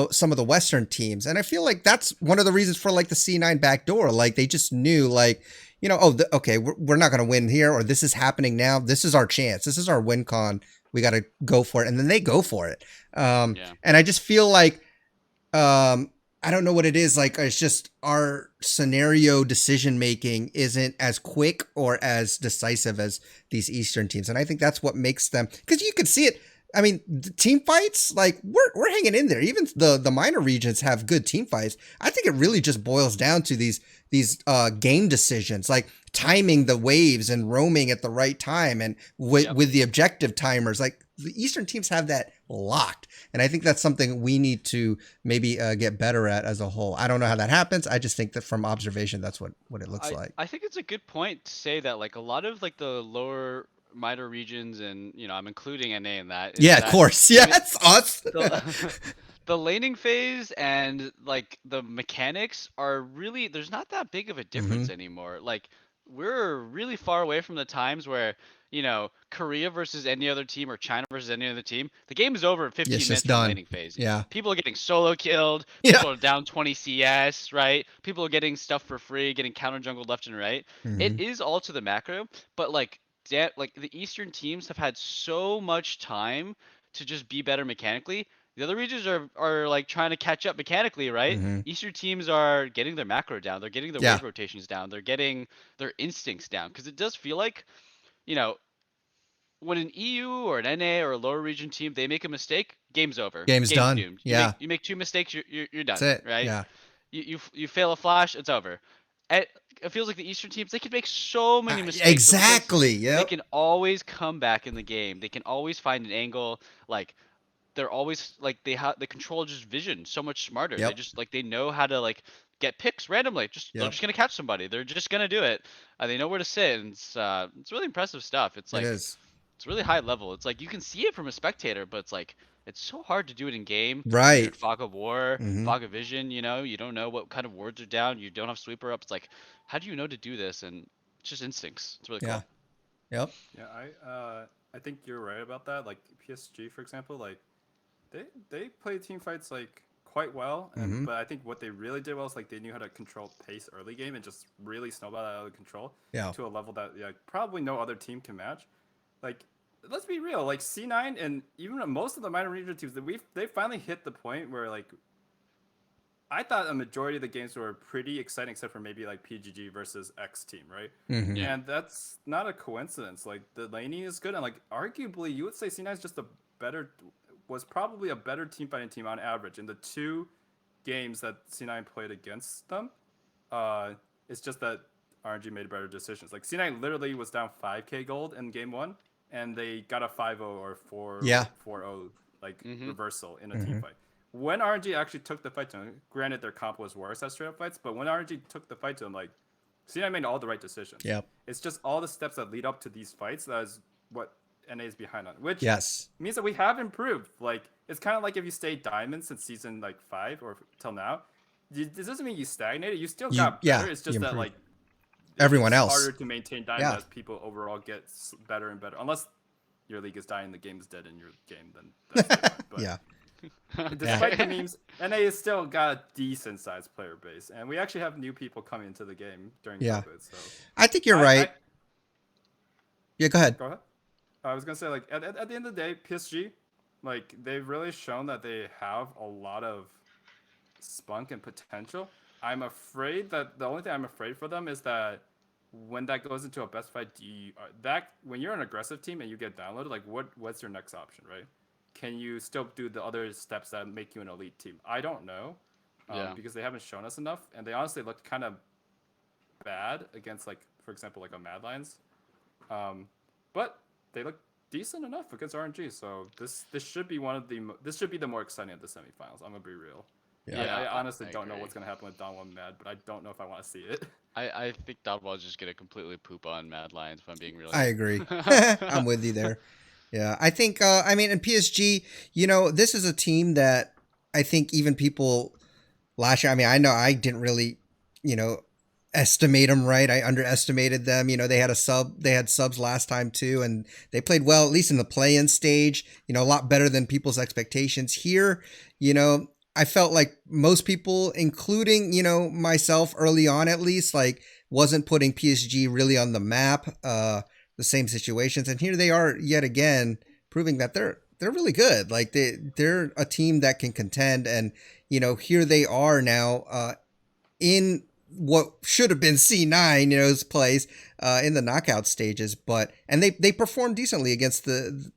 some of the Western teams. And I feel like that's one of the reasons for like the C9 backdoor. Like they just knew like, okay, we're not going to win here, or this is happening now. This is our chance. This is our win con. We got to go for it. And then they go for it. And I just feel like, I don't know what it is. Like, it's just our scenario decision making isn't as quick or as decisive as these Eastern teams. And I think that's what makes them, because you can see it. I mean, the team fights, like we're hanging in there. Even the minor regions have good team fights. I think it really just boils down to these game decisions, like timing the waves and roaming at the right time, and with the objective timers. Like the Eastern teams have that locked, and I think that's something we need to maybe get better at as a whole. I don't know how that happens. I just think that from observation, that's what it looks like. I think it's a good point to say that like a lot of like the lower minor regions, and I'm including NA in that. Yeah, of course. Yeah, it's us. The laning phase and like the mechanics are really, there's not that big of a difference anymore. Like we're really far away from the times where Korea versus any other team or China versus any other team, the game is over in 15 It's minutes just from done. laning phase. Yeah. People are getting solo killed. Yeah. People are down 20 CS, right? People are getting stuff for free, getting counter jungled left and right. It is all to the macro, but like the Eastern teams have had so much time to just be better mechanically. The other regions are like trying to catch up mechanically, right? Eastern teams are getting their macro down. They're getting their wave rotations down. They're getting their instincts down. Because it does feel like, when an EU or an NA or a lower region team, they make a mistake, game's over. Game's done. Doomed. Yeah. You make 2 mistakes, you're done. That's it. Right? Yeah. You fail a flash, it's over. It feels like the Eastern teams, they can make so many mistakes. Exactly. Yeah. They can always come back in the game. They can always find an angle. Like they're always like they control just vision so much smarter. Yep. They just like they know how to like get picks randomly. They're just gonna catch somebody. They're just gonna do it. They know where to sit. And it's really impressive stuff. It's like it's really high level. It's like you can see it from a spectator, but it's like it's so hard to do it in game. Right. Fog of war, fog of vision. You don't know what kind of words are down. You don't have sweeper up. It's like, how do you know to do this? And it's just instincts. It's really cool. Yep. Yeah, I think you're right about that. Like PSG, for example, like they play team fights like quite well, and Mhm. but I think what they really did well is like they knew how to control pace early game and just really snowball that out of control Yeah. to a level that probably no other team can match. Like, let's be real, like C9 and even most of the minor regional teams that they finally hit the point where like I thought a majority of the games were pretty exciting, except for maybe like PGG versus X team, right? Mhm. Yeah. And that's not a coincidence. Like the laning is good, and like arguably, you would say C9 is just was probably a better team fighting team on average in the 2 games that C9 played against them. It's just that RNG made better decisions. Like C9 literally was down 5k gold in game 1, and they got a 5-0 or 4 Yeah. 4-0 like Mhm. reversal in a Mhm. team fight. When RNG actually took the fight to him, granted their comp was worse at straight up fights, but when RNG took the fight to him, like C9 made all the right decisions. Yep. It's just all the steps that lead up to these fights that is what NA is behind on, which Yes. means that we have improved. Like it's kind of like if you stayed diamond since season like 5 or till now, this doesn't mean you stagnated. You still got better. It's just you that improved. like Everyone it's else. harder to maintain diamond Yeah. as people overall get better and better. Unless your league is dying, the game is dead in your game, then that's different. But Yeah. despite the memes, NA has still got a decent sized player base, and we actually have new people coming into the game during Yeah. COVID. So I think you're right. Yeah, go ahead. Go ahead. I was gonna say, like, at the end of the day, PSG, like, they've really shown that they have a lot of spunk and potential. I'm afraid that the only thing I'm afraid for them is that when that goes into a best fight, when you're an aggressive team and you get downloaded, like, what's your next option, right? Can you still do the other steps that make you an elite team? I don't know, because they haven't shown us enough, and they honestly looked kind of bad against, like, for example, like a Mad Lions. But they look decent enough against RNG, so this should be this should be the more exciting of the semifinals. I'm gonna be real. Yeah. I honestly I don't know agree. what's gonna happen with Damwon Mad, but I don't know if I want to see it. I think Damwon's just gonna completely poop on Mad Lions, if I'm being real. I agree. I'm with you there. Yeah, I think. I mean, in PSG, this is a team that I think even people last year. I mean, I know I didn't really, estimate them right. I underestimated them. They had subs last time too, and they played well, at least in the play-in stage. A lot better than people's expectations. Here, I felt like most people, including, myself early on at least, like wasn't putting PSG really on the map, the same situations. And here they are yet again, proving that they're really good. Like they're a team that can contend. And, here they are now, in what should have been C9, plays, in the knockout stages, and they performed decently against the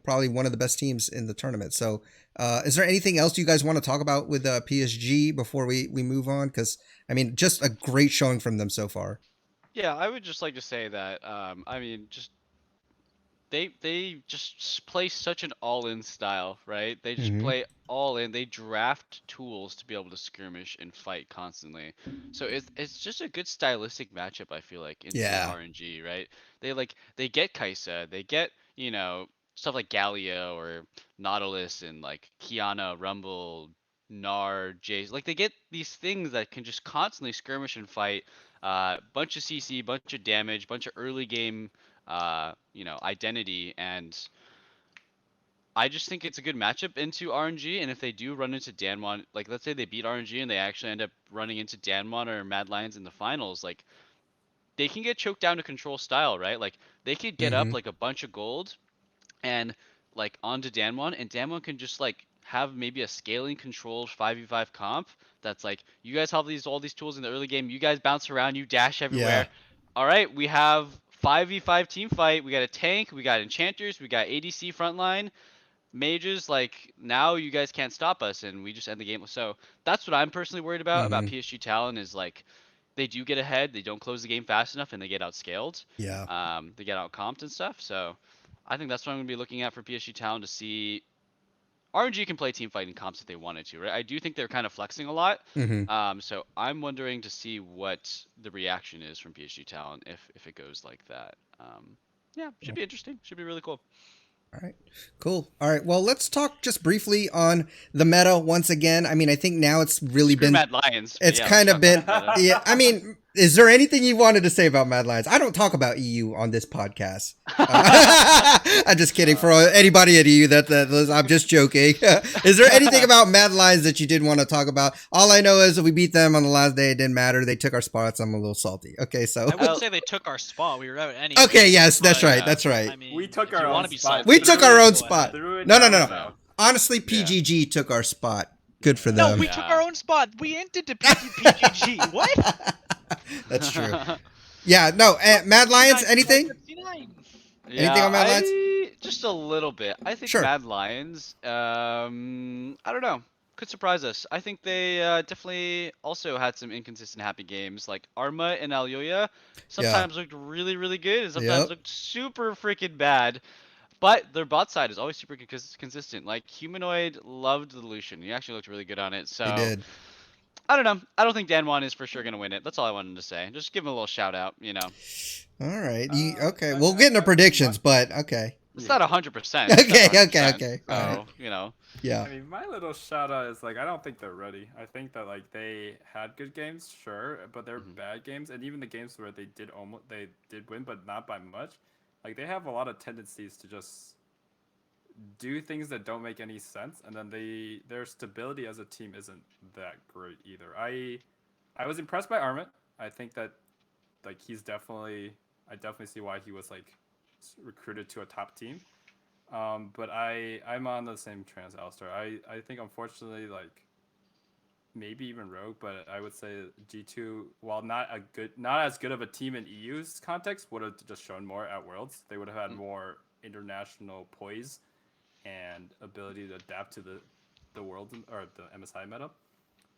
probably one of the best teams in the tournament. So, is there anything else you guys want to talk about with PSG before we move on? Because I mean, just a great showing from them so far. Yeah, I would just like to say that I mean, just they just play such an all-in style, right? They just Mhm. play all in. They draft tools to be able to skirmish and fight constantly. So it's just a good stylistic matchup, I feel like, into Yeah. RNG, right? They get Kaisa, they get, stuff like Galio or Nautilus and like Kiana, Rumble, Gnar, Jace. Like they get these things that can just constantly skirmish and fight. Bunch of CC, bunch of damage, bunch of early game identity, and I just think it's a good matchup into RNG. And if they do run into Damwon, like let's say they beat RNG and they actually end up running into Damwon or Mad Lions in the finals, like they can get choked down to control style, right? Like they could get up Mhm. like a bunch of gold and like onto Damwon, and Damwon can just like have maybe a scaling controlled 5v5 comp that's like, you guys have all these tools in the early game, you guys bounce around, you dash Yeah. everywhere. All right, we have 5v5 team fight, we got a tank, we got enchanters, we got ADC frontline, mages, like now you guys can't stop us and we just end the game. So that's what I'm personally worried about Mhm. PSG Talon, is like they do get ahead, they don't close the game fast enough, and they get outscaled. Yeah. They get out comped and stuff. So I think that's what I'm gonna be looking at for PSG Talon, to see RNG can play team fighting comps if they wanted to, right? I do think they're kind of flexing a lot. Mhm. So I'm wondering to see what the reaction is from PSG Talon if it goes like that. Yeah, should be interesting. Should be really cool. All right, cool. All right, well, let's talk just briefly on the meta once again. I mean, I think now it's really Screw been, Mad Lions. but it's yeah, kind let's of talk been, about the meta. yeah. I mean, Is there anything you wanted to say about Mad Lions? I don't talk about EU on this podcast. I'm just kidding. For anybody at EU, I'm just joking. Is there anything about Mad Lions that you didn't want to talk about? All I know is that we beat them on the last day. It didn't matter. They took our spots. I'm a little salty. Okay, so I wouldn't say they took our spot. We were out anyway. okay, yes, that's But, right. That's right. I mean, We took if our you own wanna be spot. salty, We took our go own ahead. spot. Threw it No. down. Honestly, PGG took our spot. Good for No, them. we took our own spot. We entered to PGG. What? That's true. Yeah, no, Mad Lions, anything? 69. Anything on Mad Lions? Just a little bit. I think Sure. Mad Lions, I don't know, could surprise us. I think they definitely also had some inconsistent happy games. Like Arma and Alyoya sometimes looked really, really good and sometimes Yep. looked super freaking bad. But their bot side is always super consistent. Like Humanoid loved the Lucian. He actually looked really good on it. So He did. I don't know. I don't think Damwon is for sure gonna win it. That's all I wanted to say. Just give him a little shout out. All right. Okay. I- We'll get into I- predictions, but okay. It's not 100%. Okay, It's not okay, 100%. okay. So, Alright. Yeah. I mean, my little shout out is like I don't think they're ready. I think that like they had good games, sure, but they're bad games, and even the games where they did win, but not by much. Like they have a lot of tendencies to just do things that don't make any sense, and then their stability as a team isn't that great either. I was impressed by Armit. I think that like I definitely see why he was like recruited to a top team. But I'm on the same train as Alistair. I think unfortunately like maybe even Rogue, but I would say G2, while not as good of a team in EU's context, would have just shown more at Worlds. They would have had more international poise and ability to adapt to the world or the MSI meta.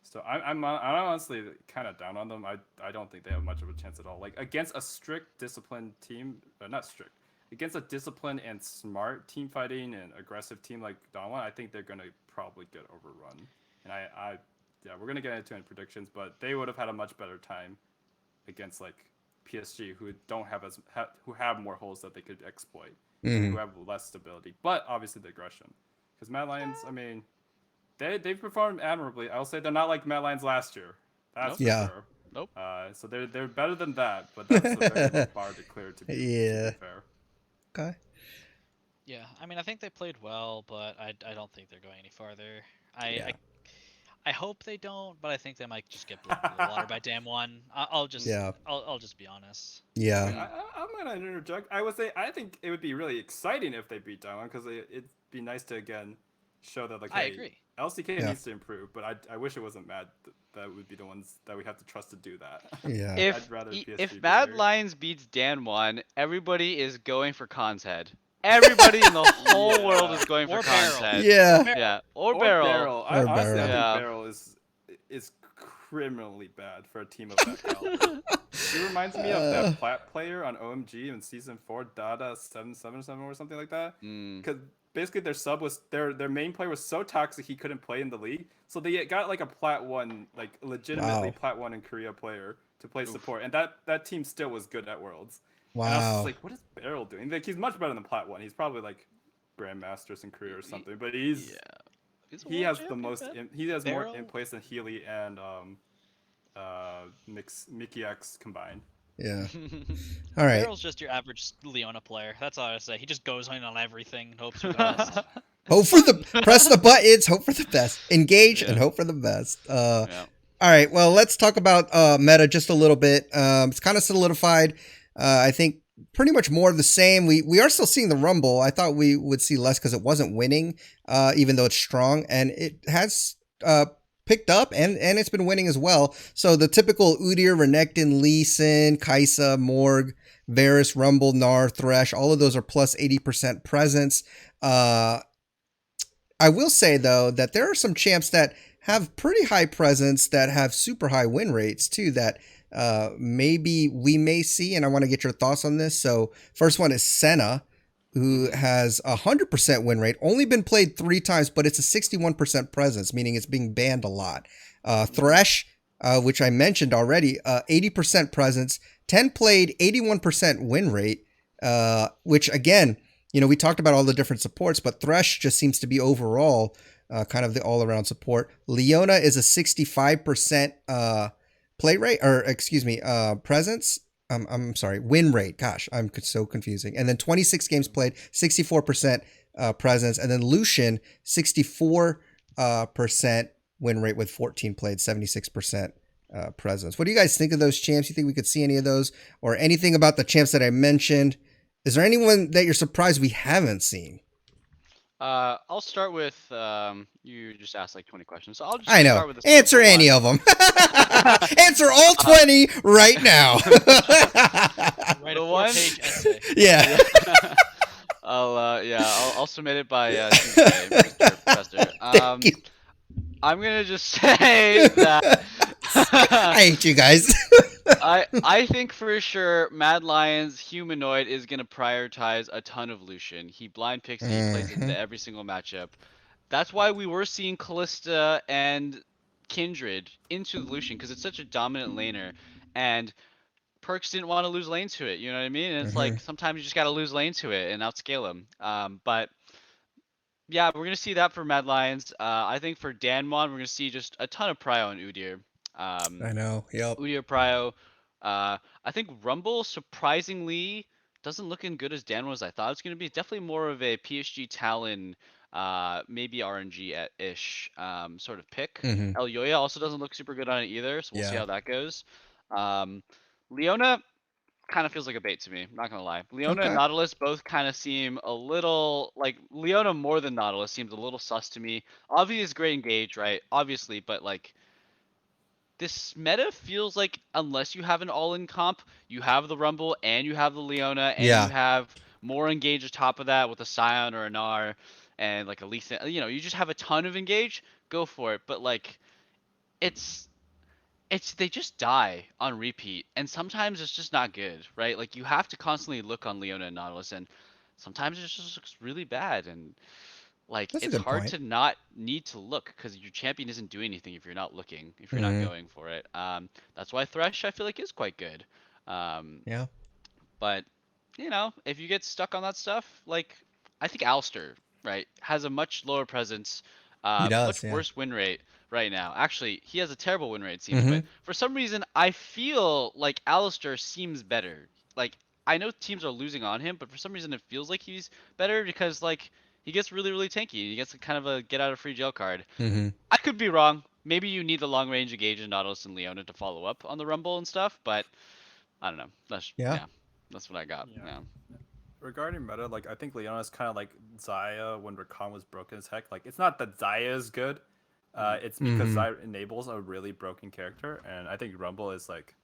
So I'm honestly kind of down on them. I don't think they have much of a chance at all. Like against a strict, disciplined team, not strict, against a disciplined and smart team fighting and aggressive team like Damwon, I think they're gonna probably get overrun. And we're gonna get into it in predictions, but they would have had a much better time against like PSG, who don't have who have more holes that they could exploit, who have less stability, but obviously the aggression. Because Mad Lions, I mean, they've performed admirably. I'll say they're not like Mad Lions last year. That's for sure. Nope. So they're better than that, but that's a very low bar to clear to be fair. Okay. Yeah, I mean, I think they played well, but I don't think they're going any farther. Yeah. I hope they don't, but I think they might just get blown out of the water by Damwon. I'll just be honest. Yeah. I'm gonna interject. I would say I think it would be really exciting if they beat Damwon because it'd be nice to again show that like I agree. LCK needs to improve, but I wish it wasn't Mad that would be the ones that we have to trust to do that. Yeah. If Mad Lions beats Damwon, everybody is going for Khan's head. Everybody in the whole world is going for Or Khan's Barrel. head. Yeah. Yeah. Or Barrel. I honestly Barrel. think Yeah. Barrel is criminally bad for a team of that caliber. He reminds me of that plat player on OMG in season 4, Dada 777 or something like that. Because basically their sub was their main player was so toxic he couldn't play in the league. So they got like a plat 1, like legitimately plat 1 in Korea player to play support, and that team still was good at Worlds. Wow. And I was just like, what is Barrel doing? Like he's much better than plat 1. He's probably like Grandmasters in Korea or something, but he has the most. He has more in place than Healy and Mickey X combined. Yeah. All right. Barrel's just your average Leona player. That's all I say. He just goes in on everything and hopes for the best. Hope for press the buttons, hope for the best. Engage and hope for the best. All right. Well, let's talk about meta just a little bit. It's kind of solidified. I think pretty much more of the same. We are still seeing the Rumble. I thought we would see less because it wasn't winning, even though it's strong, and it has picked up and it's been winning as well. So the typical Udyr, Renekton, Lee Sin, Kai'Sa, Morg, Varus, Rumble, Gnar, Thresh, all of those are plus 80% presence. I will say though that there are some champs that have pretty high presence that have super high win rates too that maybe we may see, and I want to get your thoughts on this. So first one is Senna, who has 100% win rate, only been played 3 times, but it's a 61% presence, meaning it's being banned a lot. Thresh, which I mentioned already, 80% presence, 10 played, 81% win rate, which again, we talked about all the different supports, but Thresh just seems to be overall kind of the all-around support. Leona is a 65% play rate, or excuse me, presence. I'm sorry, win rate. Gosh, I'm so confusing. And then 26 games played, 64% presence, and then Lucian 64% win rate with 14 played, 76% presence. What do you guys think of those champs? You think we could see any of those, or anything about the champs that I mentioned? Is there anyone that you're surprised we haven't seen? I'll start with you just asked like 20 questions, so I'll just I know. start with a Answer simple any one. of them. Answer all 20 right now. Write The a one- 4-page essay. Yeah. I'll submit it by Tuesday, Mr. Professor. Thank you. I'm gonna just say that I hate you guys. I think for sure Mad Lions humanoid is gonna prioritize a ton of Lucian. He blind picks it, he plays it into every single matchup. That's why we were seeing Callista and Kindred into the Lucian, because it's such a dominant laner, and Perkz didn't want to lose lane to it. You know what I mean? And it's like sometimes you just gotta lose lane to it and outscale him. But yeah, we're gonna see that for Mad Lions. I think for Damwon, we're gonna see just a ton of prio and Udyr. I know. Yep. Udyr prio. I think Rumble surprisingly doesn't look as good as Dan was. I thought it was gonna be. Definitely more of a PSG Talon, maybe RNG-ish sort of pick. El Yoya also doesn't look super good on it either, so we'll see Yeah. how that goes. Leona kind of feels like a bait to me, not gonna lie. Leona Okay. and Nautilus both kind of seem a little like Leona more than Nautilus seems a little sus to me. Obviously, it's great engage, right? Obviously, but like this meta feels like unless you have an all-in comp, you have the Rumble and you have the Leona and Yeah. you have more engage atop of that with a Scion or a Gnar and like a Lethan. You know, you just have a ton of engage. Go for it. But like, it's they just die on repeat, and sometimes it's just not good, right? Like you have to constantly look on Leona and Nautilus, and sometimes it just looks really bad, and like That's a it's good hard point. to not need to look because your champion isn't doing anything if you're not looking, if you're not going for it. That's why Thresh I feel like is quite good. Yeah. But you know, if you get stuck on that stuff, like I think Alistair, right, has a much lower presence, He does, much yeah. worse win rate right now. Actually, he has a terrible win rate, it seems, but for some reason I feel like Alistair seems better. Like I know teams are losing on him, but for some reason it feels like he's better because like he gets really, really tanky. He gets kind of a get out of free jail card. I could be wrong. Maybe you need the long range engage in Nautilus and Leona to follow up on the Rumble and stuff, but I don't know. Yeah. That's what I got. Yeah. Yeah. Regarding meta, like I think Leona's kind of like Zaya when Rakan was broken as heck. Like it's not that Zaya is good, it's because Zaya enables a really broken character, and I think Rumble is like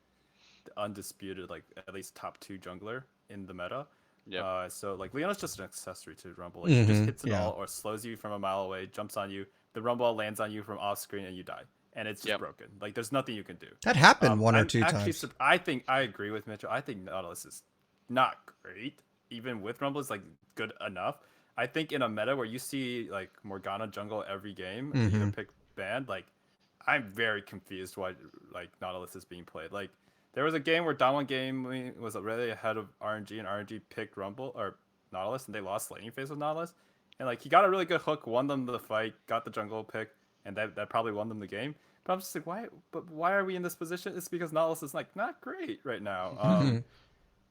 the undisputed like at least top 2 jungler in the meta. Yep. So like Leona's just an accessory to Rumble. Like she just hits an Yeah. ult or slows you from a mile away, jumps on you, the Rumble lands on you from off screen, and you die. And it's just broken. Like there's nothing you can do. That happened one or I'm two actually times. I think I agree with Mitchell. I think Nautilus is not great. Even with Rumble, it's like good enough. I think in a meta where you see like Morgana jungle every game, either pick band, like I'm very confused why like Nautilus is being played. Like there was a game where Damwon game was really ahead of RNG, and RNG picked Rumble or Nautilus, and they lost laning phase with Nautilus. And like he got a really good hook, won them the fight, got the jungle pick, and that probably won them the game. But I'm just like, why? But why are we in this position? It's because Nautilus is like not great right now.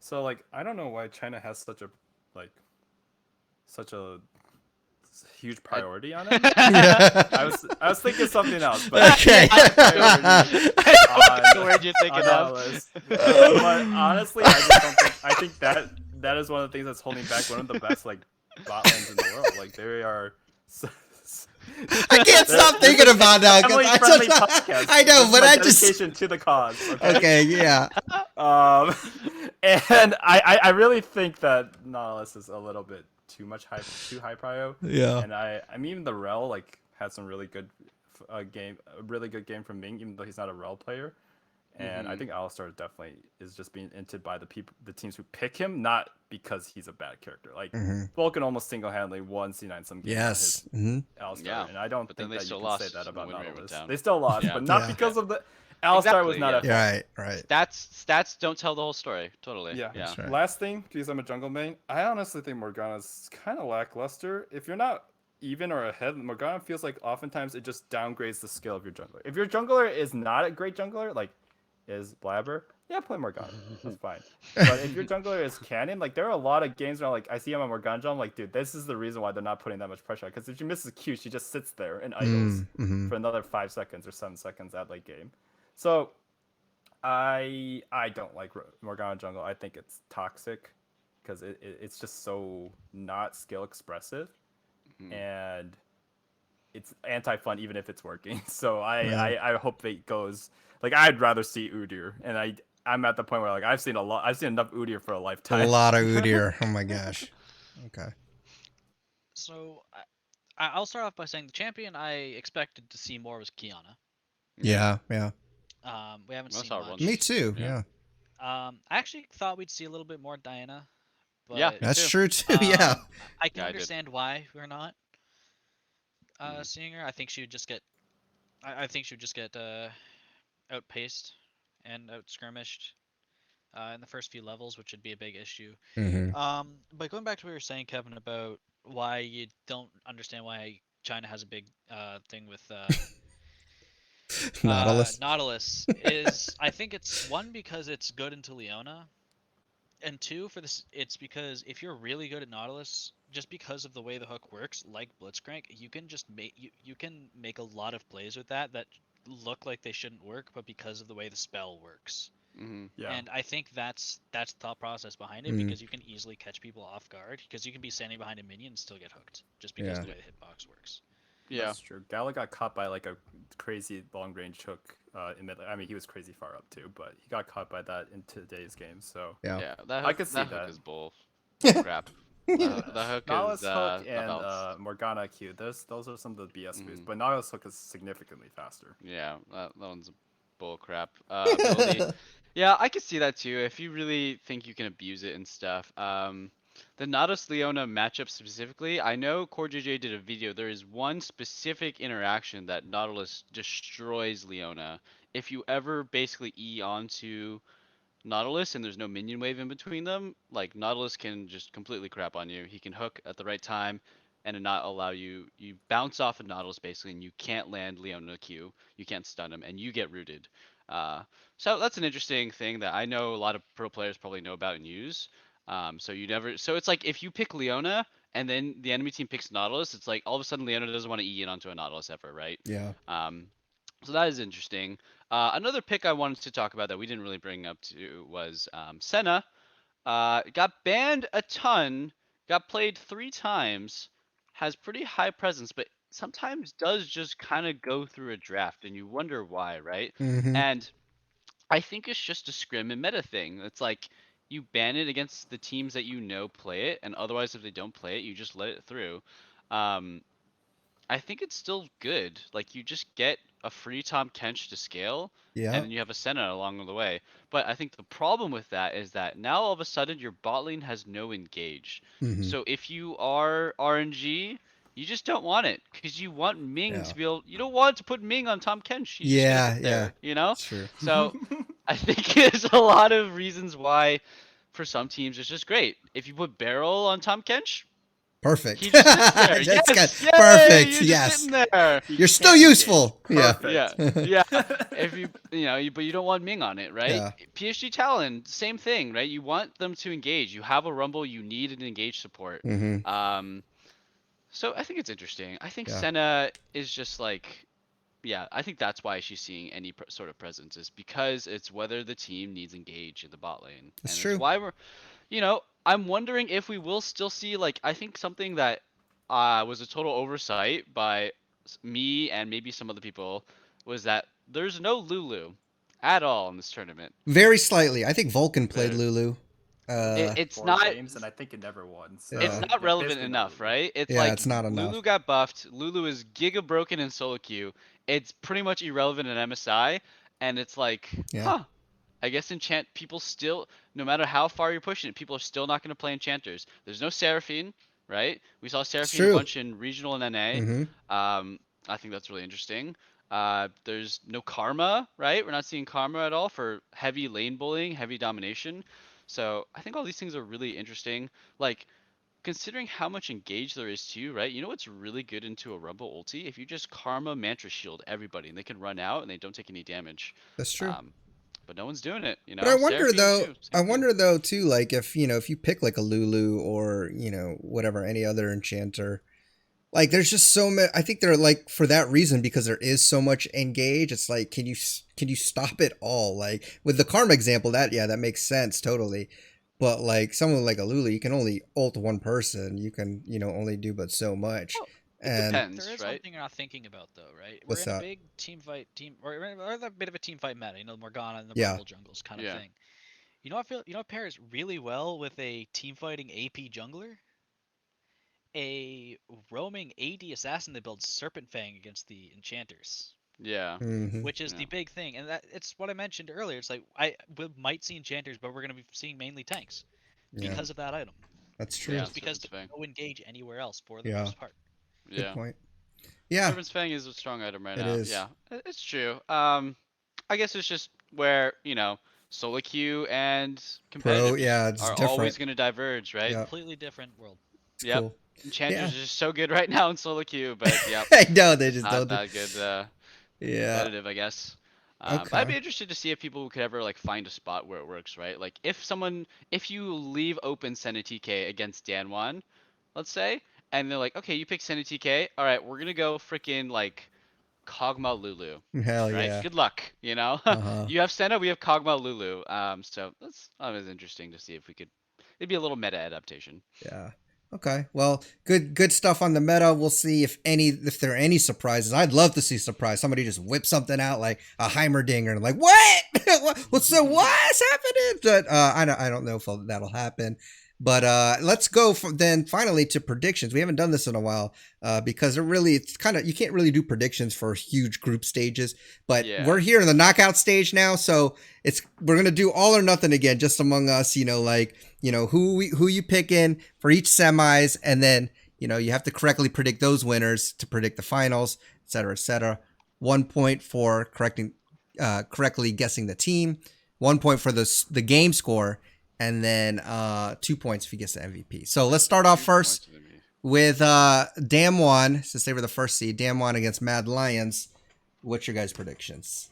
So like I don't know why China has such a huge priority on it. I was thinking something else, but Okay. The word you're thinking of. But honestly, I just don't think. I think that is one of the things that's holding back one of the best like bot lanes in the world. Like they are. I can't stop thinking about that because Family-friendly podcast. I know, This is but my I just dedication to the cause. Okay. okay, yeah. And I really think that Nautilus is a little bit too high prio. Yeah. And I mean even the Rel like had some really good a really good game from Ming, even though he's not a Rel player. And I think Alistar definitely is just being inted by the teams who pick him, not because he's a bad character. Like Vulcan almost single-handedly won C9 some games. Yes. Alistar, Yeah, and I don't but then think they that you still can say lost that about when win rate went Nautilus. down. They still lost, Yeah. but not Yeah. because of the Alistar was Exactly, not yeah. a Right. Stats don't tell the whole story. Totally. Yeah. Yeah. right. Last thing, because I'm a jungle main, I honestly think Morgana's kind of lackluster. If you're not even or ahead, Morgana feels like oftentimes it just downgrades the skill of your jungler. If your jungler is not a great jungler, like is Blabber, yeah, play Morgana. That's fine. But if your jungler is Cannon, like there are a lot of games where like I see him on Morgana, I'm like, dude, this is the reason why they're not putting that much pressure on. Because if she misses Q, she just sits there and idles Mm-hmm. for another 5 seconds or 7 seconds at late game. So I don't like Morgana jungle. I think it's toxic because it's just so not skill expressive, and it's anti-fun even if it's working. So I hope it goes like I'd rather see Udyr, and I'm at the point where like I've seen enough Udyr for a A lifetime. lot of Udyr. Oh my gosh. Okay. So I'll start off by saying the champion I expected to see more was Kiana. Yeah. Yeah. We haven't That's seen hard much. one. Me too. Yeah. Yeah. I actually thought we'd see a little bit more Diana, Yeah, but me That's too. true too. Yeah. I can Yeah, I did. understand why we're not seeing her. I think she would just get. I think she would just get outpaced and out skirmished in the first few levels, which would be a big issue. Mm-hmm. But going back to what you were saying, Kevin, about why you don't understand why China has a big thing with Nautilus. Nautilus is I think it's one because it's good into Leona, and two for this it's because if you're really good at Nautilus, just because of the way the hook works, like Blitzcrank, you can just make you can make a lot of plays with that look like they shouldn't work, but because of the way the spell works. Mm-hmm. Yeah. And I think that's the thought process behind it, Mm. because you can easily catch people off guard, because you can be standing behind a minion and still get hooked just because Yeah. of the way the hitbox works. Yeah. That's true. Gala got caught by like a crazy long range hook in mid. I mean, he was crazy far up too, but he got caught by that in today's game. So Yeah. Yeah, that I hook, could see that hook that. is bull crap. The hook Nautilus is hook not and balanced. Morgana Q. Those are some of the BS moves, Mhm. but Nautilus hook is significantly faster. Yeah, that one's bull crap ability. Yeah, I could see that too. If you really think you can abuse it and stuff. The Nautilus Leona matchup specifically, I know CoreJJ did a video. There is one specific interaction that Nautilus destroys Leona. If you ever basically E onto Nautilus and there's no minion wave in between them, like Nautilus can just completely crap on you. He can hook at the right time and it not allow you bounce off of Nautilus basically, and you can't land Leona Q. You can't stun him and you get rooted. So that's an interesting thing that I know a lot of pro players probably know about and use. So it's like if you pick Leona and then the enemy team picks Nautilus, it's like all of a sudden Leona doesn't want to E in onto a Nautilus ever, right? Yeah. Um, so that is interesting. Another pick I wanted to talk about that we didn't really bring up to was Senna. Got banned a ton, got played 3 times, has pretty high presence, but sometimes does just kind of go through a draft, and you wonder why, right? Mm-hmm. And I think it's just a scrim and meta thing. It's like you ban it against the teams that you know play it, and otherwise, if they don't play it, you just let it through. Um, I think it's still good. Like you just get a free Tom Kench to scale, and Yeah. then you have a Senna along the way. But I think the problem with that is that now all of a sudden your bot lane has no engage. Mm-hmm. So if you are RNG, you just don't want it because you want Ming Yeah. to be able. You don't want to put Ming on Tom Kench. He's just gonna Yeah. sit Yeah. there, you know. It's true. So I think there's a lot of reasons why, for some teams, it's just great. If you put Barrel on Tom Kench, Perfect. he just sits there. That's good. Yes, yay! Perfect. You're just Yes. sitting there. He You're still can't useful. engage. Yeah, Perfect. yeah. If but you don't want Ming on it, right? Yeah. PSG Talon, same thing, right? You want them to engage. You have a Rumble, you need an engage support. Mm-hmm. So I think it's interesting. I think Yeah. Senna is just like, yeah, I think that's why she's seeing any sort of presence is because it's whether the team needs engage in the bot lane, That's and it's true. why I'm wondering if we will still see like I think something that was a total oversight by me and maybe some other people was that there's no Lulu at all in this tournament. Very slightly. I think Vulcan played There, Lulu. it, Uh. it's 4 not games, and I think it never won. So it's Yeah. not yeah, relevant basically no enough, Lulu. right? It's Yeah. like It's not enough. Lulu got buffed. Lulu is giga broken in solo queue. It's pretty much irrelevant in MSI, and it's like, Yeah. huh. I guess enchant people still, no matter how far you're pushing it, people are still not going to play enchanters. There's no Seraphine, right? We saw It's Seraphine a true. bunch in regional and NA. Mm-hmm. I think that's really interesting. There's no Karma, right? We're not seeing Karma at all for heavy lane bullying, heavy domination. So I think all these things are really interesting. Like considering how much engage there is too, right? You know what's really good into a Rumble ulti? If you just Karma Mantra Shield everybody and they can run out and they don't take any damage. That's true. Um, but no one's doing it. But I wonder Seraphine though. too, I same thing. wonder though too. Like if if you pick like a Lulu or whatever any other enchanter, like there's just so many. I think they're like for that reason because there is so much engage. It's like can you stop it all? Like with the Karma example, that makes sense totally. But like someone like a Lulu, you can only ult one person. You can only do but so much. Well, it And depends, There is one right? thing you're not thinking about though, right? We're what's in a that? big or we're in a bit of a team fight meta, the Morgana and the Yeah. Rumble jungles kind of Yeah. thing. What pairs really well with a team fighting AP jungler? A roaming AD assassin that builds Serpent Fang against the enchanters, Yeah. Hmm. which is Yeah. the big thing, and that it's what I mentioned earlier. It's like we might see enchanters, but we're going to be seeing mainly tanks Yeah, because of that item. that's true. Yeah. Just because Serpent's there's Fang. no engage anywhere else for the Yeah, most part. good Yeah. point. Yeah, Serpent's Fang is a strong item right it now. is. Yeah, it's true. I guess it's just where solo queue and Pro, competitive just yeah, it's are different. always going to diverge, right? Yeah, Completely different world. it's Yep. cool. Enchanters Yeah, are just so good right now in solo queue, but yep, I know they just not don't do. that good Yeah. competitive, I guess. But I'd Okay. be interested to see if people could ever like find a spot where it works, right? Like if you leave open Senna TK against Damwon, let's say, and they're like, okay, you pick Senna TK, all right, we're gonna go freaking like Kog'Maw Lulu, Hell right? yeah. Good luck, Uh huh. You have Senna, we have Kog'Maw Lulu. So that's always interesting to see if we could. It'd be a little meta adaptation. Yeah. Okay. Well, good stuff on the meta. We'll see if there are any surprises. I'd love to see surprise. Somebody just whip something out like a Heimerdinger and like what? What's happening? But I don't know if that'll happen. But let's go then finally to predictions. We haven't done this in a while because it's kind of you can't really do predictions for huge group stages. But Yeah. we're here in the knockout stage now, so we're gonna do all or nothing again, just among us. Who you pick in for each semis, and then you have to correctly predict those winners to predict the finals, et cetera, et cetera. 1 point for correctly guessing the team, 1 point for the game score, and then 2 points if you guess the MVP. So let's start off 2 first points to me. with Damwon, since they were the first seed. Damwon against Mad Lions. What's your guys' predictions?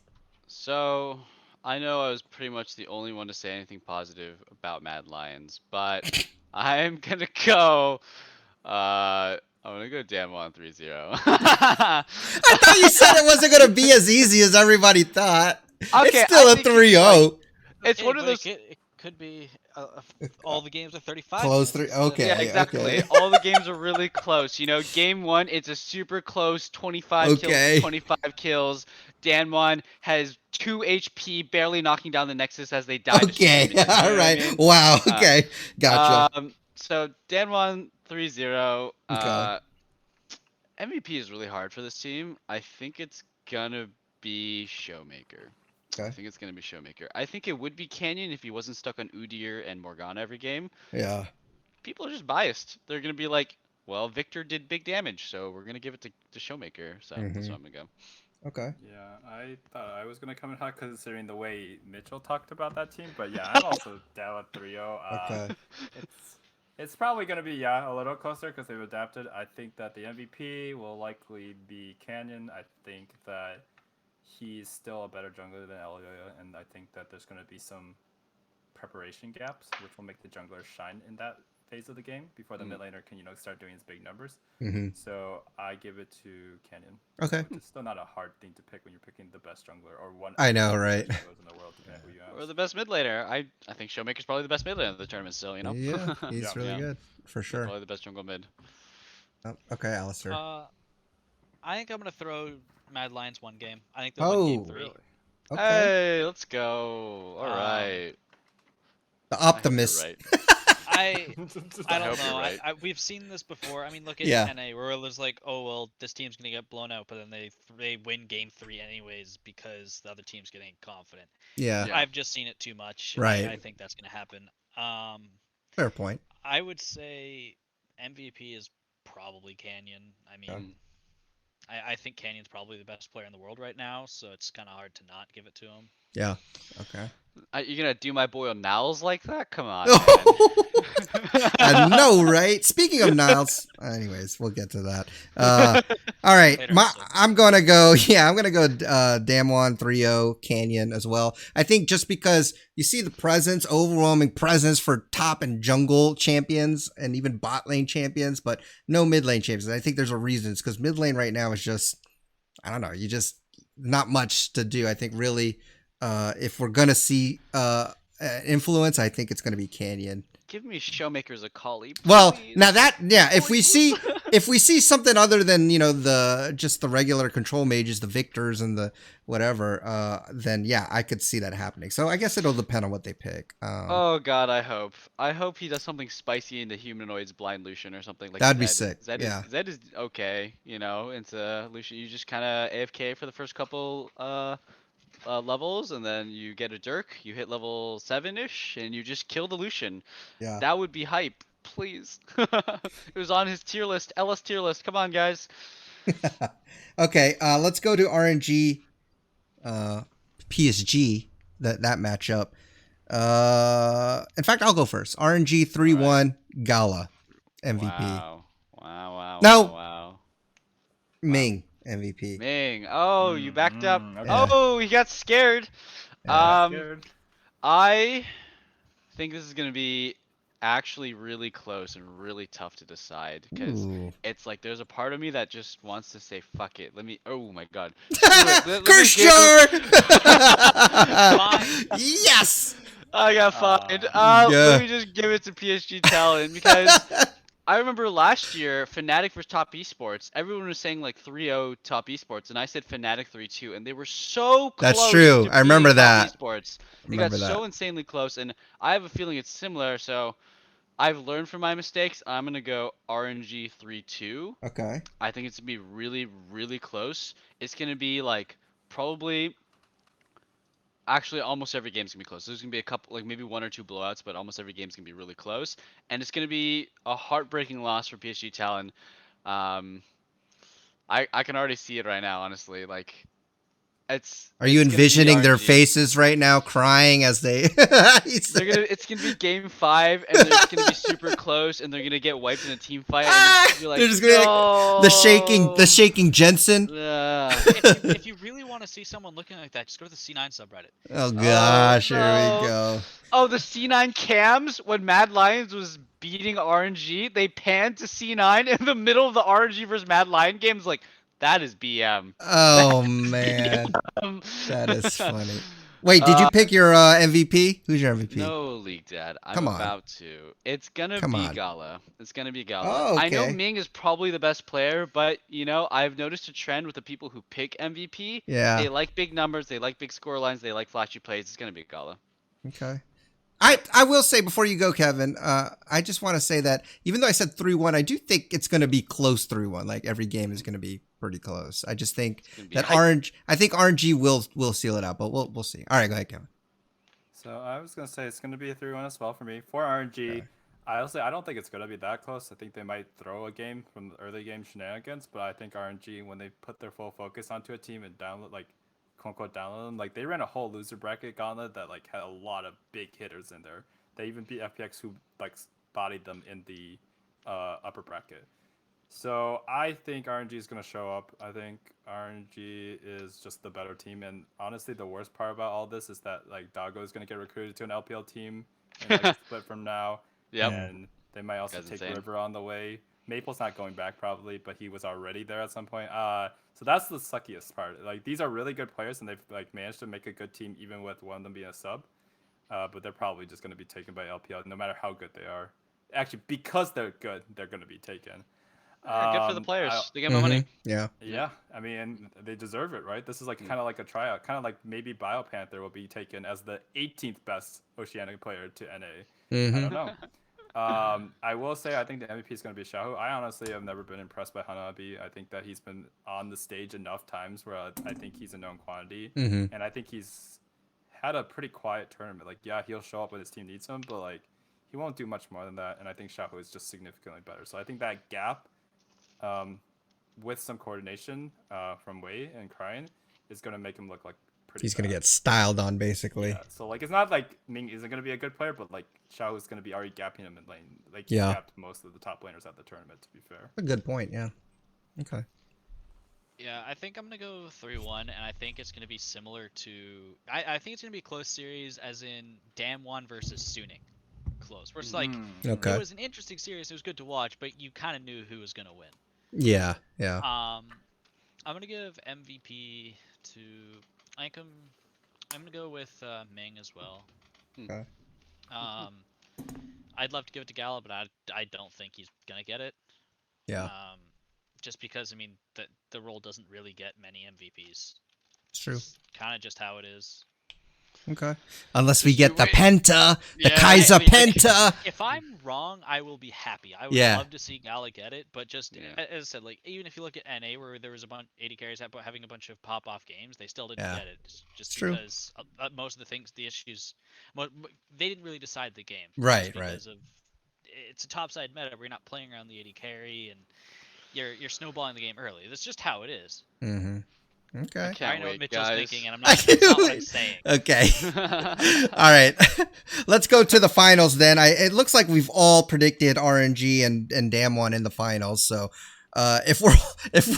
So I know I was pretty much the only one to say anything positive about Mad Lions, but I'm gonna go. I'm gonna go Damwon 3-0. I thought you said it wasn't going to be as easy as everybody thought. Okay, It's still I a think it's 3-0. It's one of But those. it could be all the games are 35 Close minutes 3. instead of- Okay. Yeah, exactly. Okay. All the games are really close. Game one, it's a super close 25 kills Okay. to 25 kills. Damwon has 2 HP, barely knocking down the Nexus as they die to Okay. stream it. You know All what I right. mean? Wow. Uh, Okay. Gotcha. so Damwon 3-0. Okay. MVP is really hard for this team. I think it's gonna be Showmaker. I Okay. think it's gonna be Showmaker. I think it would be Canyon if he wasn't stuck on Udyr and Morgana every game. Yeah. People are just biased. They're gonna be like, well, Victor did big damage, so we're gonna give it to Showmaker. So that's Mhm. what I'm gonna go. Okay. Yeah, I thought I was gonna come in hot considering the way Mitchell talked about that team, but yeah, I'm also down with 3-0. Okay. It's probably gonna be a little closer because they've adapted. I think that the MVP will likely be Canyon. I think that he's still a better jungler than Elioya, and I think that there's gonna be some preparation gaps, which will make the jungler shine in that phase of the game before the mid laner can start doing his big numbers. Mhm. So I give it to Canyon. Okay. Which is still not a hard thing to pick when you're picking the best jungler or one. I know, of the right? best junglers in the world, depending on who you Or ask. the best mid laner. I think Showmaker's probably the best mid laner of the tournament still. Yeah, he's Yeah. really Yeah. good for sure. Probably the best jungle mid. Oh, okay, Alistair. I think I'm gonna throw Mad Lions one game. I think they'll win game 3. Really? Okay. Hey, let's go. All right. The I hope you're optimist. right. I I don't hope you're know. right. We've seen this before. I mean, look at Yeah. NA where it was like, oh well, this team's gonna get blown out, but then they win game 3 anyways because the other team's getting confident. Yeah. Yeah. I've just seen it too much. Right. I think that's gonna happen. Fair point. I would say MVP is probably Canyon. I mean, Mm. I think Canyon's probably the best player in the world right now, so it's kind of hard to not give it to him. Yeah. Okay. You're gonna do my boy Niles like that? Come on, man. I know, right? Speaking of Niles, anyways, we'll get to that. All right, Later, episode. I'm gonna go. Yeah, I'm gonna go. Damwon 3-0 Canyon as well. I think just because you see the presence, overwhelming presence for top and jungle champions and even bot lane champions, but no mid lane champions. And I think there's a reason. It's because mid lane right now is just, I don't know. You just not much to do. I think really, if we're gonna see influence, I think it's gonna be Canyon. Give me Showmakers a collie. Well, please. now that if we Please. see something other than the regular control mages, the victors and the whatever, then yeah, I could see that happening. So I guess it'll depend on what they pick. Oh god, I hope he does something spicy into Humanoid's Blind Lucian or something like That'd be Zed. sick, yeah. Zed is okay, into Lucian. You just kind of AFK for the first couple levels, and then you get a Dirk. You hit level 7-ish, and you just kill the Lucian. Yeah. That would be hype. Please. It was on his tier list, LS tier list. Come on, guys. Okay, let's go to RNG, PSG. That matchup. In fact, I'll go first. RNG 3-1 Gala MVP. Wow. No. Wow. Ming MVP. Ming. Oh, you backed up. Okay. Oh, he got scared. Yeah. Scared. I think this is gonna be actually really close and really tough to decide because Ooh. it's like there's a part of me that just wants to say fuck it. Oh my god. Kursher! Fine. Yes. I got fined. Yeah. Let me just give it to PSG Talon because I remember last year Fnatic versus Top Esports. Everyone was saying like 3-0 Top Esports, and I said Fnatic 3-2, and they were so close. That's true. to I remember beating Top that. Esports. They Remember got that. so insanely close, and I have a feeling it's similar. So I've learned from my mistakes. I'm gonna go RNG 3-2. Okay. I think it's gonna be really, really close. It's gonna be like probably. Actually, almost every game's gonna be close. There's gonna be a couple, like maybe one or two blowouts, but almost every game's gonna be really close. And it's gonna be a heartbreaking loss for PSG Talon. I can already see it right now, honestly. Like, Are you it's gonna be envisioning their RNG. faces right now, crying as they? It's gonna be game 5, and it's gonna be super close, and they're gonna get wiped in a team fight. And you're like, They're just gonna be like, the shaking Jensen. If you really want to see someone looking like that, just go to the C9 subreddit. Oh gosh, here no. we go. Oh, the C9 cams when Mad Lions was beating RNG, they panned to C9 in the middle of the RNG versus Mad Lion games. Like, that is BM. Oh man, that is funny. Wait, did you pick your MVP? Who's your MVP? No, League Dad. I'm Come on. about to. It's gonna Come be on. Gala. It's gonna be Gala. Oh, I know okay. Ming is probably the best player, but I've noticed a trend with the people who pick MVP. Yeah. They like big numbers, they like big score lines, they like flashy plays. It's gonna be Gala. Okay. I will say before you go, Kevin, I just want to say that even though I said 3-1, I do think it's going to be close 3-1. Like every game is going to be pretty close. I just think that RNG will seal it out, but we'll see. All right, go ahead, Kevin. So I was gonna say it's gonna be a 3-1 as well for me. For RNG, Okay. I don't think it's gonna be that close. I think they might throw a game from the early game shenanigans, but I think RNG, when they put their full focus onto a team and download, like quote unquote download them, like they ran a whole loser bracket gauntlet that like had a lot of big hitters in there. They even beat FPX, who like bodied them in the upper bracket. So I think RNG is going to show up. I think RNG is just the better team. And honestly, the worst part about all this is that like Doggo is going to get recruited to an LPL team in like a split from now. Yep. And they might also That's take insane. River on the way. Maple's not going back probably, but he was already there at some point. So that's the suckiest part. Like these are really good players, and they've like managed to make a good team even with one of them being a sub. But they're probably just going to be taken by LPL, no matter how good they are. Actually, because they're good, they're going to be taken. Good for the players. They get more money. Yeah. Yeah, I mean, they deserve it, right? This is like kind of like a tryout, kind of like maybe BioPanther will be taken as the 18th best Oceanic player to NA. I don't know. I will say I think the MVP is going to be Xiaohu. I honestly have never been impressed by Hanabi. I think that he's been on the stage enough times where I think he's a known quantity, and I think he's had a pretty quiet tournament. Like, yeah, he'll show up when his team needs him, but like he won't do much more than that. And I think Xiaohu is just significantly better. So I think that gap, with some coordination from Wei and Cryan, is going to make him look like pretty. He's gonna bad. get styled on basically. Yeah, so like it's not like Ming isn't gonna be a good player, but like Xiao is gonna be already gapping him in lane. Like he's Yeah. gapped most of the top laners at the tournament. To be fair. A good point. Yeah. Okay. Yeah, I think I'm gonna go 3-1, and I think it's gonna be similar to. I think it's gonna be a close series, as in Damwon versus Suning, close. Where it's like Okay. it was an interesting series. It was good to watch, but you kind of knew who was gonna win. Yeah. Yeah. I'm gonna give MVP to. I think I'm gonna go with Ming as well. Okay. I'd love to give it to Gala, but I don't think he's gonna get it. Yeah. Just because I mean the role doesn't really get many MVPs. It's true. Kind of just how it is. Okay. Unless we get the wait. Penta, the Yeah, Kaiser I mean, Penta. If I'm wrong, I will be happy. I would Yeah. love to see Gala get it, but just Yeah. as I said, like even if you look at NA where there was a bunch 80 carries having a bunch of pop off games, they still didn't Yeah. get it. Just It's true. because most of the things, the issues, they didn't really decide the game. Right, just because of it's a topside meta where you're not playing around the 80 carry and you're snowballing the game early. That's just how it is. Mm-hmm. Okay. Can't I know what wait, Mitchell's guys. thinking, and I'm not. That's not what I'm saying. Okay. All right. Let's go to the finals then. It looks like we've all predicted RNG and Damwon in the finals. So if we're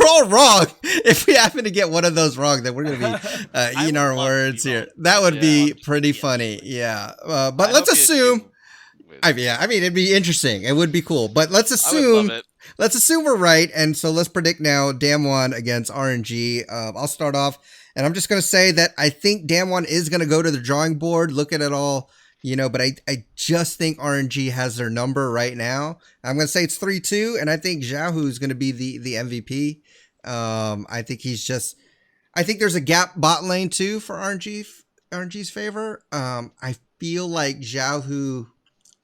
all wrong, if we happen to get one of those wrong, then we're gonna be eating our would love to words be here. wrong. That would Yeah. be Yeah. pretty funny. Yeah. But let's assume. I mean, it'd be interesting. It would be cool. But let's I would assume. love it. Let's assume we're right, and so let's predict now Damwon against RNG. I'll start off, and I'm just going to say that I think Damwon is going to go to the drawing board, look at it all, but I just think RNG has their number right now. I'm going to say it's 3-2, and I think Xiaohu is going to be the MVP. I think there's a gap bot lane too for RNG's favor. I feel like Xiaohu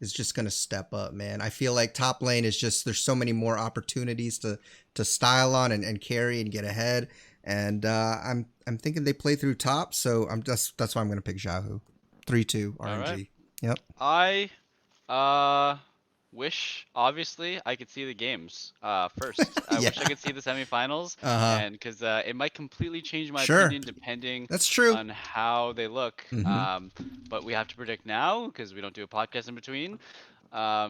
is just going to step up, man. I feel like top lane is just, there's so many more opportunities to style on and carry and get ahead. And I'm thinking they play through top, so that's why I'm going to pick Xiaohu. 3-2 RNG. right. Yep. I wish, obviously, I could see the games first. I wish I Yeah. could see the semifinals, Uh-huh. and because it might completely change my Sure. opinion depending That's true. on how they look. Mhm. But we have to predict now because we don't do a podcast in between. Yeah,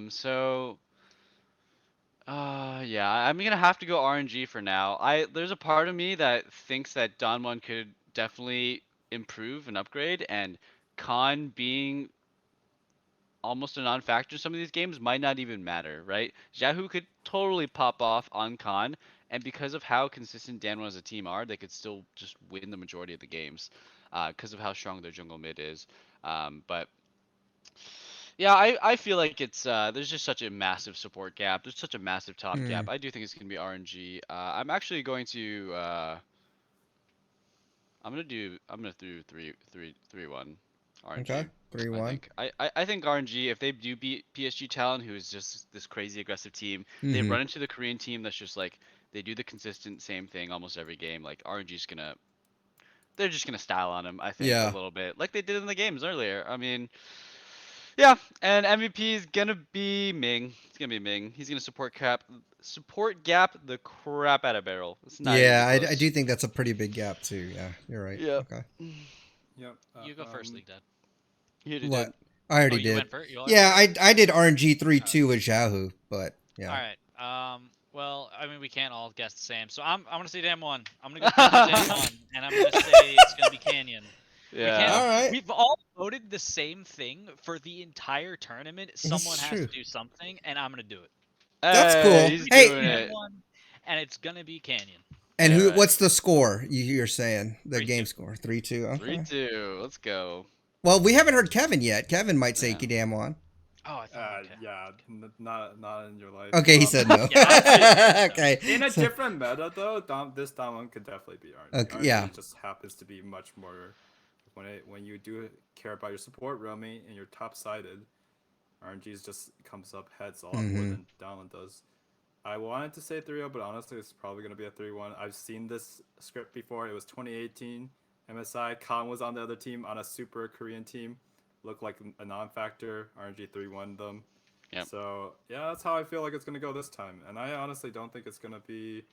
I'm gonna have to go RNG for now. There's a part of me that thinks that Damwon could definitely improve and upgrade, and Khan being almost a non-factor in some of these games might not even matter, right? Yahoo could totally pop off on Khan, and because of how consistent Damwon as a team are, they could still just win the majority of the games, because of how strong their jungle mid is. But yeah, I feel like it's there's just such a massive support gap. There's such a massive top gap. I do think it's gonna be RNG. I'm actually going to I'm gonna do 3-1 RNG. Okay. 3-1. I think RNG, if they do beat PSG Talon, who is just this crazy aggressive team, they Mhm. run into the Korean team that's just like they do the consistent same thing almost every game. Like RNG's they're just gonna style on him, I think, Yeah. a little bit, like they did in the games earlier. I mean, yeah, and MVP is gonna be Ming. It's gonna be Ming. He's gonna support gap the crap out of Barrel. It's not Yeah, even I close. do think that's a pretty big gap too. Yeah, you're right. Yeah. Okay. Yep. You go first, League Dad. You did. What? I already Oh, you did. went first. Yeah, I did RNG 3-2 with Xiaohu, but yeah. All right. Well, I mean, we can't all guess the same. So I'm gonna say Damwon. I'm gonna go Damwon, and I'm gonna say it's gonna be Canyon. Yeah. All right. We've all voted the same thing for the entire tournament. Someone has true. to do something, and I'm gonna do it. That's Hey, cool. He's Hey. doing it. Damwon, and it's gonna be Canyon. And Yeah, who? right. What's the score? You're saying the 3-2. game score 3-2. Okay. 3-2. Let's go. Well, we haven't heard Kevin yet. Kevin might say Yeah. Damwon. Oh, I thought. Okay. Yeah, not in your life. Okay, he said no. Yeah, Okay. In a So- different meta though, this Damwon could definitely be RNG. Okay, RNG yeah. just happens to be much more when you do care about your support roaming and you're top sided. RNG just comes up heads a lot more than Damwon does. I wanted to say 3-0, but honestly, it's probably gonna be a 3-1. I've seen this script before. It was 2018. MSI Khan was on the other team on a super Korean team. Looked like a non-factor. RNG 3-1 them. Yep. So yeah, that's how I feel like it's gonna go this time. And I honestly don't think it's gonna be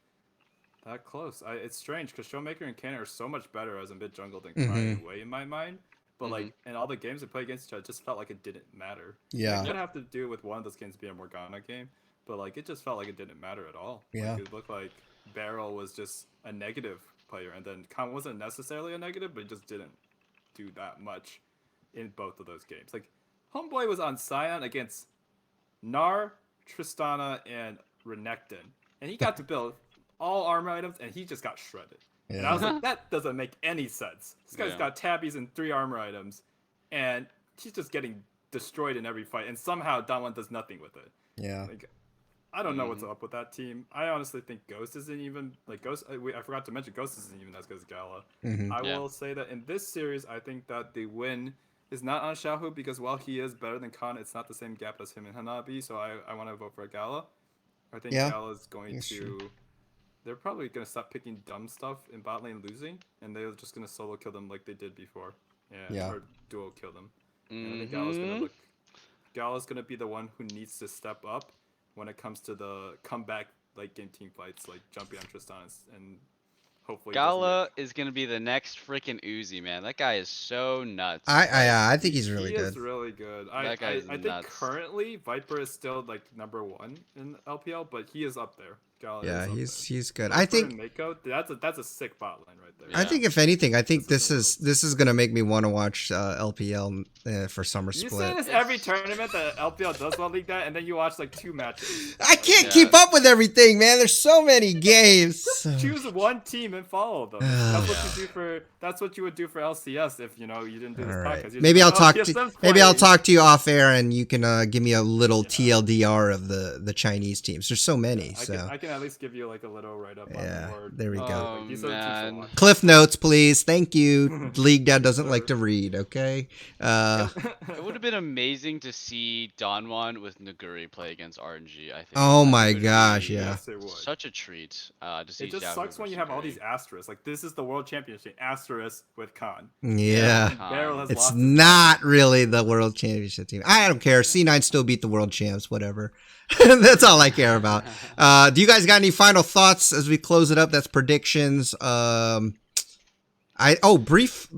that close. It's strange because Showmaker and Cannon are so much better as a mid jungle than Mhm. Kai anyway, in my mind. But like in all the games they play against each other, it just felt like it didn't matter. Yeah. It could have to do with one of those games being a Morgana game, but like it just felt like it didn't matter at all. Yeah. Like, it looked like Barrel was just a negative player, and then Khan wasn't necessarily a negative, but he just didn't do that much in both of those games. Like Homeboy was on Scion against Gnar, Tristana, and Renekton, and he got to build all armor items, and he just got shredded. And I was like, that doesn't make any sense. This guy's got tabbies and 3 armor items, and he's just getting destroyed in every fight, and somehow Damwon does nothing with it. Yeah. Like, I don't know what's up with that team. I honestly think Ghost isn't even like Ghost. I forgot to mention Ghost isn't even as good as Gala. I will say that in this series, I think that the win is not on Xiaohu because while he is better than Khan, it's not the same gap as him and Hanabi. So I want to vote for Gala. I think Gala is going to. true. They're probably going to stop picking dumb stuff in bot lane losing, and they're just going to solo kill them like they did before. Or duo kill them. And I think Gala's going to be the one who needs to step up when it comes to the comeback like game team fights, like jumping on Tristan and hopefully Gala is gonna be the next freaking Uzi, man. That guy is so nuts. I think he's really he good. Is really good. That guy is I think nuts. currently Viper is still like #1 in LPL, but he is up there. Gala Yeah, is up he's good. Viper I think and Mako, that's a sick bot line right there. I think if anything, I think this is gonna make me want to watch LPL for Summer You Split. say this every tournament that LPL does well league that, and then you watch like 2 matches. I can't keep up with everything, man. There's so many games. Choose one team and follow them. That's what you do for. That's what you would do for LCS if you didn't do this podcast. You'd Maybe be I'll like, talk to you off air, and you can give me a little TLDR of the Chinese teams. There's so many. I can at least give you like a little write up. Yeah, on the board. there we go. Oh, These are the teams I man. want. Cliff notes, please. Thank you. League Dad doesn't like to read. Okay. It would have been amazing to see Damwon with Naguri play against RNG. I think. Oh I think my it would gosh, be yeah. Yes, it would. Such a treat to see. It just Xiaohu sucks when you versus have all Naguri. these asterisks. Like this is the world championship asterisk with Khan. Yeah. Barrel has It's lost not really the world championship team. I don't care. C9 still beat the world champs. Whatever. That's all I care about. Do you guys got any final thoughts as we close it up? That's predictions. Brief.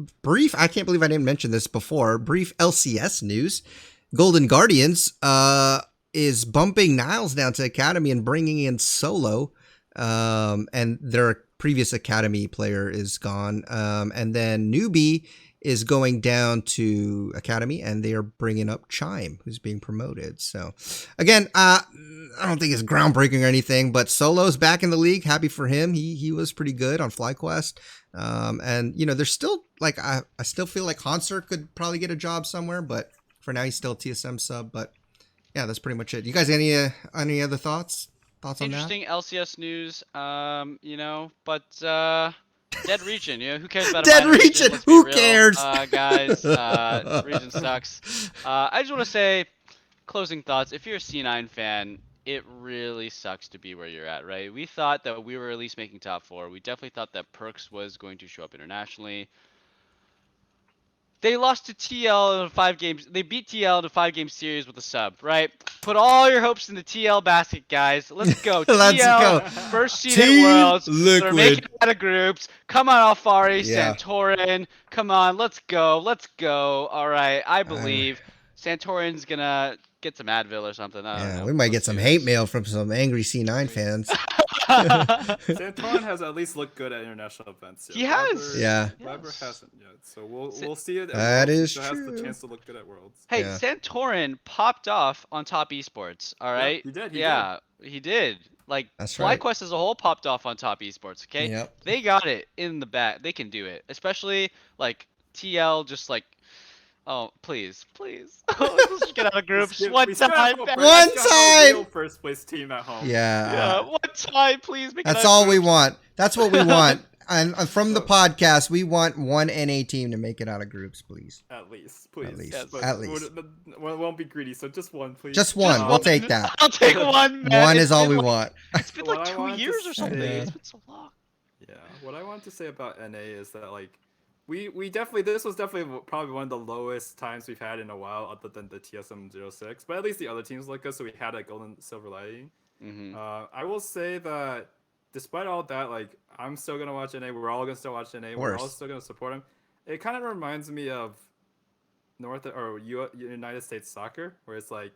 I can't believe I didn't mention this before. Brief LCS news. Golden Guardians is bumping Niles down to Academy and bringing in Solo. And their previous Academy player is gone. And then Newbie is going down to Academy, and they are bringing up Chime, who's being promoted. So, again, I don't think it's groundbreaking or anything, but Solo's back in the league. Happy for him. He was pretty good on FlyQuest. And, there's still, like, I still feel like Hanser could probably get a job somewhere, but for now he's still a TSM sub. But, yeah, that's pretty much it. You guys, any other thoughts? Thoughts on that? Interesting LCS news. But dead region. Who cares about a Dead minor region? Let's be Who real. cares? Guys? Region sucks. I just want to say, closing thoughts. If you're a C9 fan, it really sucks to be where you're at, right? We thought that we were at least making top 4. We definitely thought that Perkz was going to show up internationally. They lost to TL in 5 games. They beat TL in a 5-game series with a sub, right? Put all your hopes in the TL basket, guys. Let's go. Let's TL, go. first seed Team at Worlds. Liquid. They're making it out of groups. Come on, Alfari, Yeah. Santorin. Come on, let's go. Let's go. All right, I believe Santorin's gonna get some Advil or something. I don't Yeah, know. we might get Let's some do hate this. mail from some angry C9 fans. Santorin has at least looked good at international events. He has. Weber- Yeah. Weber hasn't yet, so we'll see it. At That Worlds. is He still has true. the chance to look good at Worlds. Hey, Yeah. Santorin popped off on top esports. All right. he did, he he did. Like That's right. FlyQuest as a whole popped off on top esports. Okay. Yep. They got it in the back. They can do it. Especially like TL. Just like, oh please. Let's just get out of groups We one still have time. a man. first- One we still have a time! real first place team at home. Yeah. Yeah, one time, please. Make it That's out of all we groups. want. That's what we want. And from the podcast, we want one NA team to make it out of groups, please. At least, please. At least. Yes. But At least. we won't be greedy, so just one, please. Just one. We'll take that. I'll take one. Man. One It's is all been we like- want. It's been What like I 2 wanted to years or something. say- It's been so long. Yeah, what I wanted to say about NA is that like we definitely this was definitely probably one of the lowest times we've had in a while, other than the TSM 06. But at least the other teams look good, so we had a golden silver lighting. Mm-hmm. I will say that despite all that, like I'm still gonna watch NA. We're all gonna still watch NA. We're all still gonna support him. It kind of reminds me of United States soccer, where it's like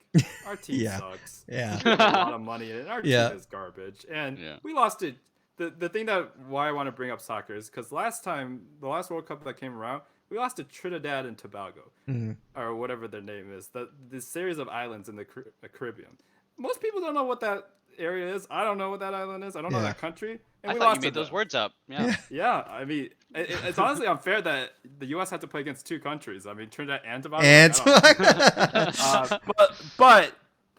our team sucks. Yeah, we have a lot of money in it. Our team is garbage, and we lost it. The thing that why I want to bring up soccer is because the last World Cup that came around, we lost to Trinidad and Tobago, or whatever their name is. The series of islands in the Caribbean. Most people don't know what that area is. I don't know what that island is. I don't know that country. And I thought you made those words up. Yeah. Yeah. I mean, it's honestly unfair that the U.S. had to play against two countries. I mean, Trinidad and Tobago. But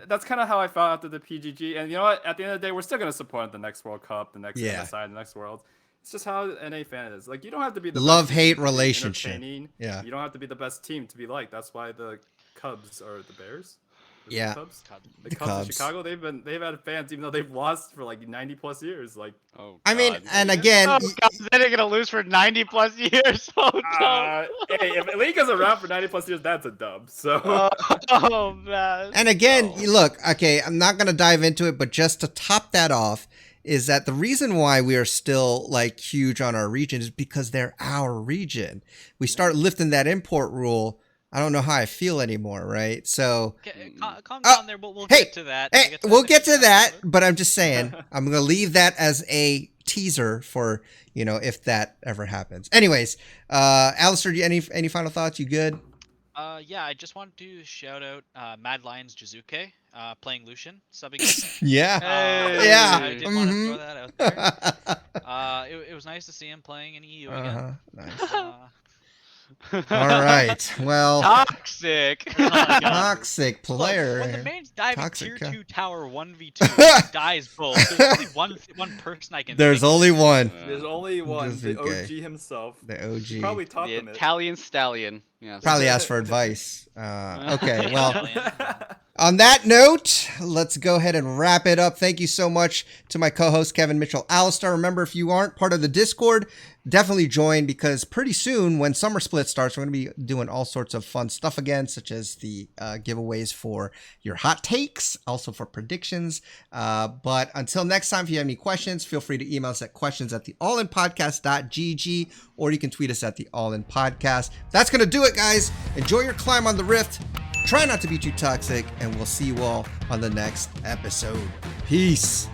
that's kind of how I felt after the PGG. And you know what? At the end of the day, we're still going to support the next World Cup, the next MSI, the next World. It's just how an NA fan is. Like, you don't have to be the love-hate relationship. Yeah. You don't have to be the best team to be liked. That's why the Cubs or the Bears. Yeah. The Cubs in Chicago, they've had fans even though they've lost for like 90 plus years. Like, I mean, and again, they're gonna lose for 90 plus years. Hey, if League is around for 90 plus years, that's a dub. So, oh man. And again, look, okay, I'm not gonna dive into it, but just to top that off, is that the reason why we are still like huge on our region is because they're our region. We start lifting that import rule. I don't know how I feel anymore, right? So calm down there, but we'll get to that. We'll get to that, but I'm just saying, I'm going to leave that as a teaser for, if that ever happens. Anyways, Alistair, any final thoughts? You good? Yeah, I just wanted to shout out Mad Lions Jizuke playing Lucian, subbing. Yeah. I did want to throw that out there. It was nice to see him playing in EU again. Nice. All right. Well, toxic player. When the main's diving tier 2 tower 1v2 dies both. There's only one person I can. There's only one. There's only one. The OG himself. The OG. He probably taught the them Italian stallion. Yes. Probably asked for advice. Okay. Well. On that note, let's go ahead and wrap it up. Thank you so much to my co-host, Kevin, Mitchell, Alistair. Remember, if you aren't part of the Discord, definitely join because pretty soon when Summer Split starts, we're going to be doing all sorts of fun stuff again, such as the giveaways for your hot takes, also for predictions. But until next time, if you have any questions, feel free to email us at questions@theallinpodcast.gg, or you can tweet us at theallinpodcast. That's going to do it, guys. Enjoy your climb on the Rift. Try not to be too toxic, and we'll see you all on the next episode. Peace.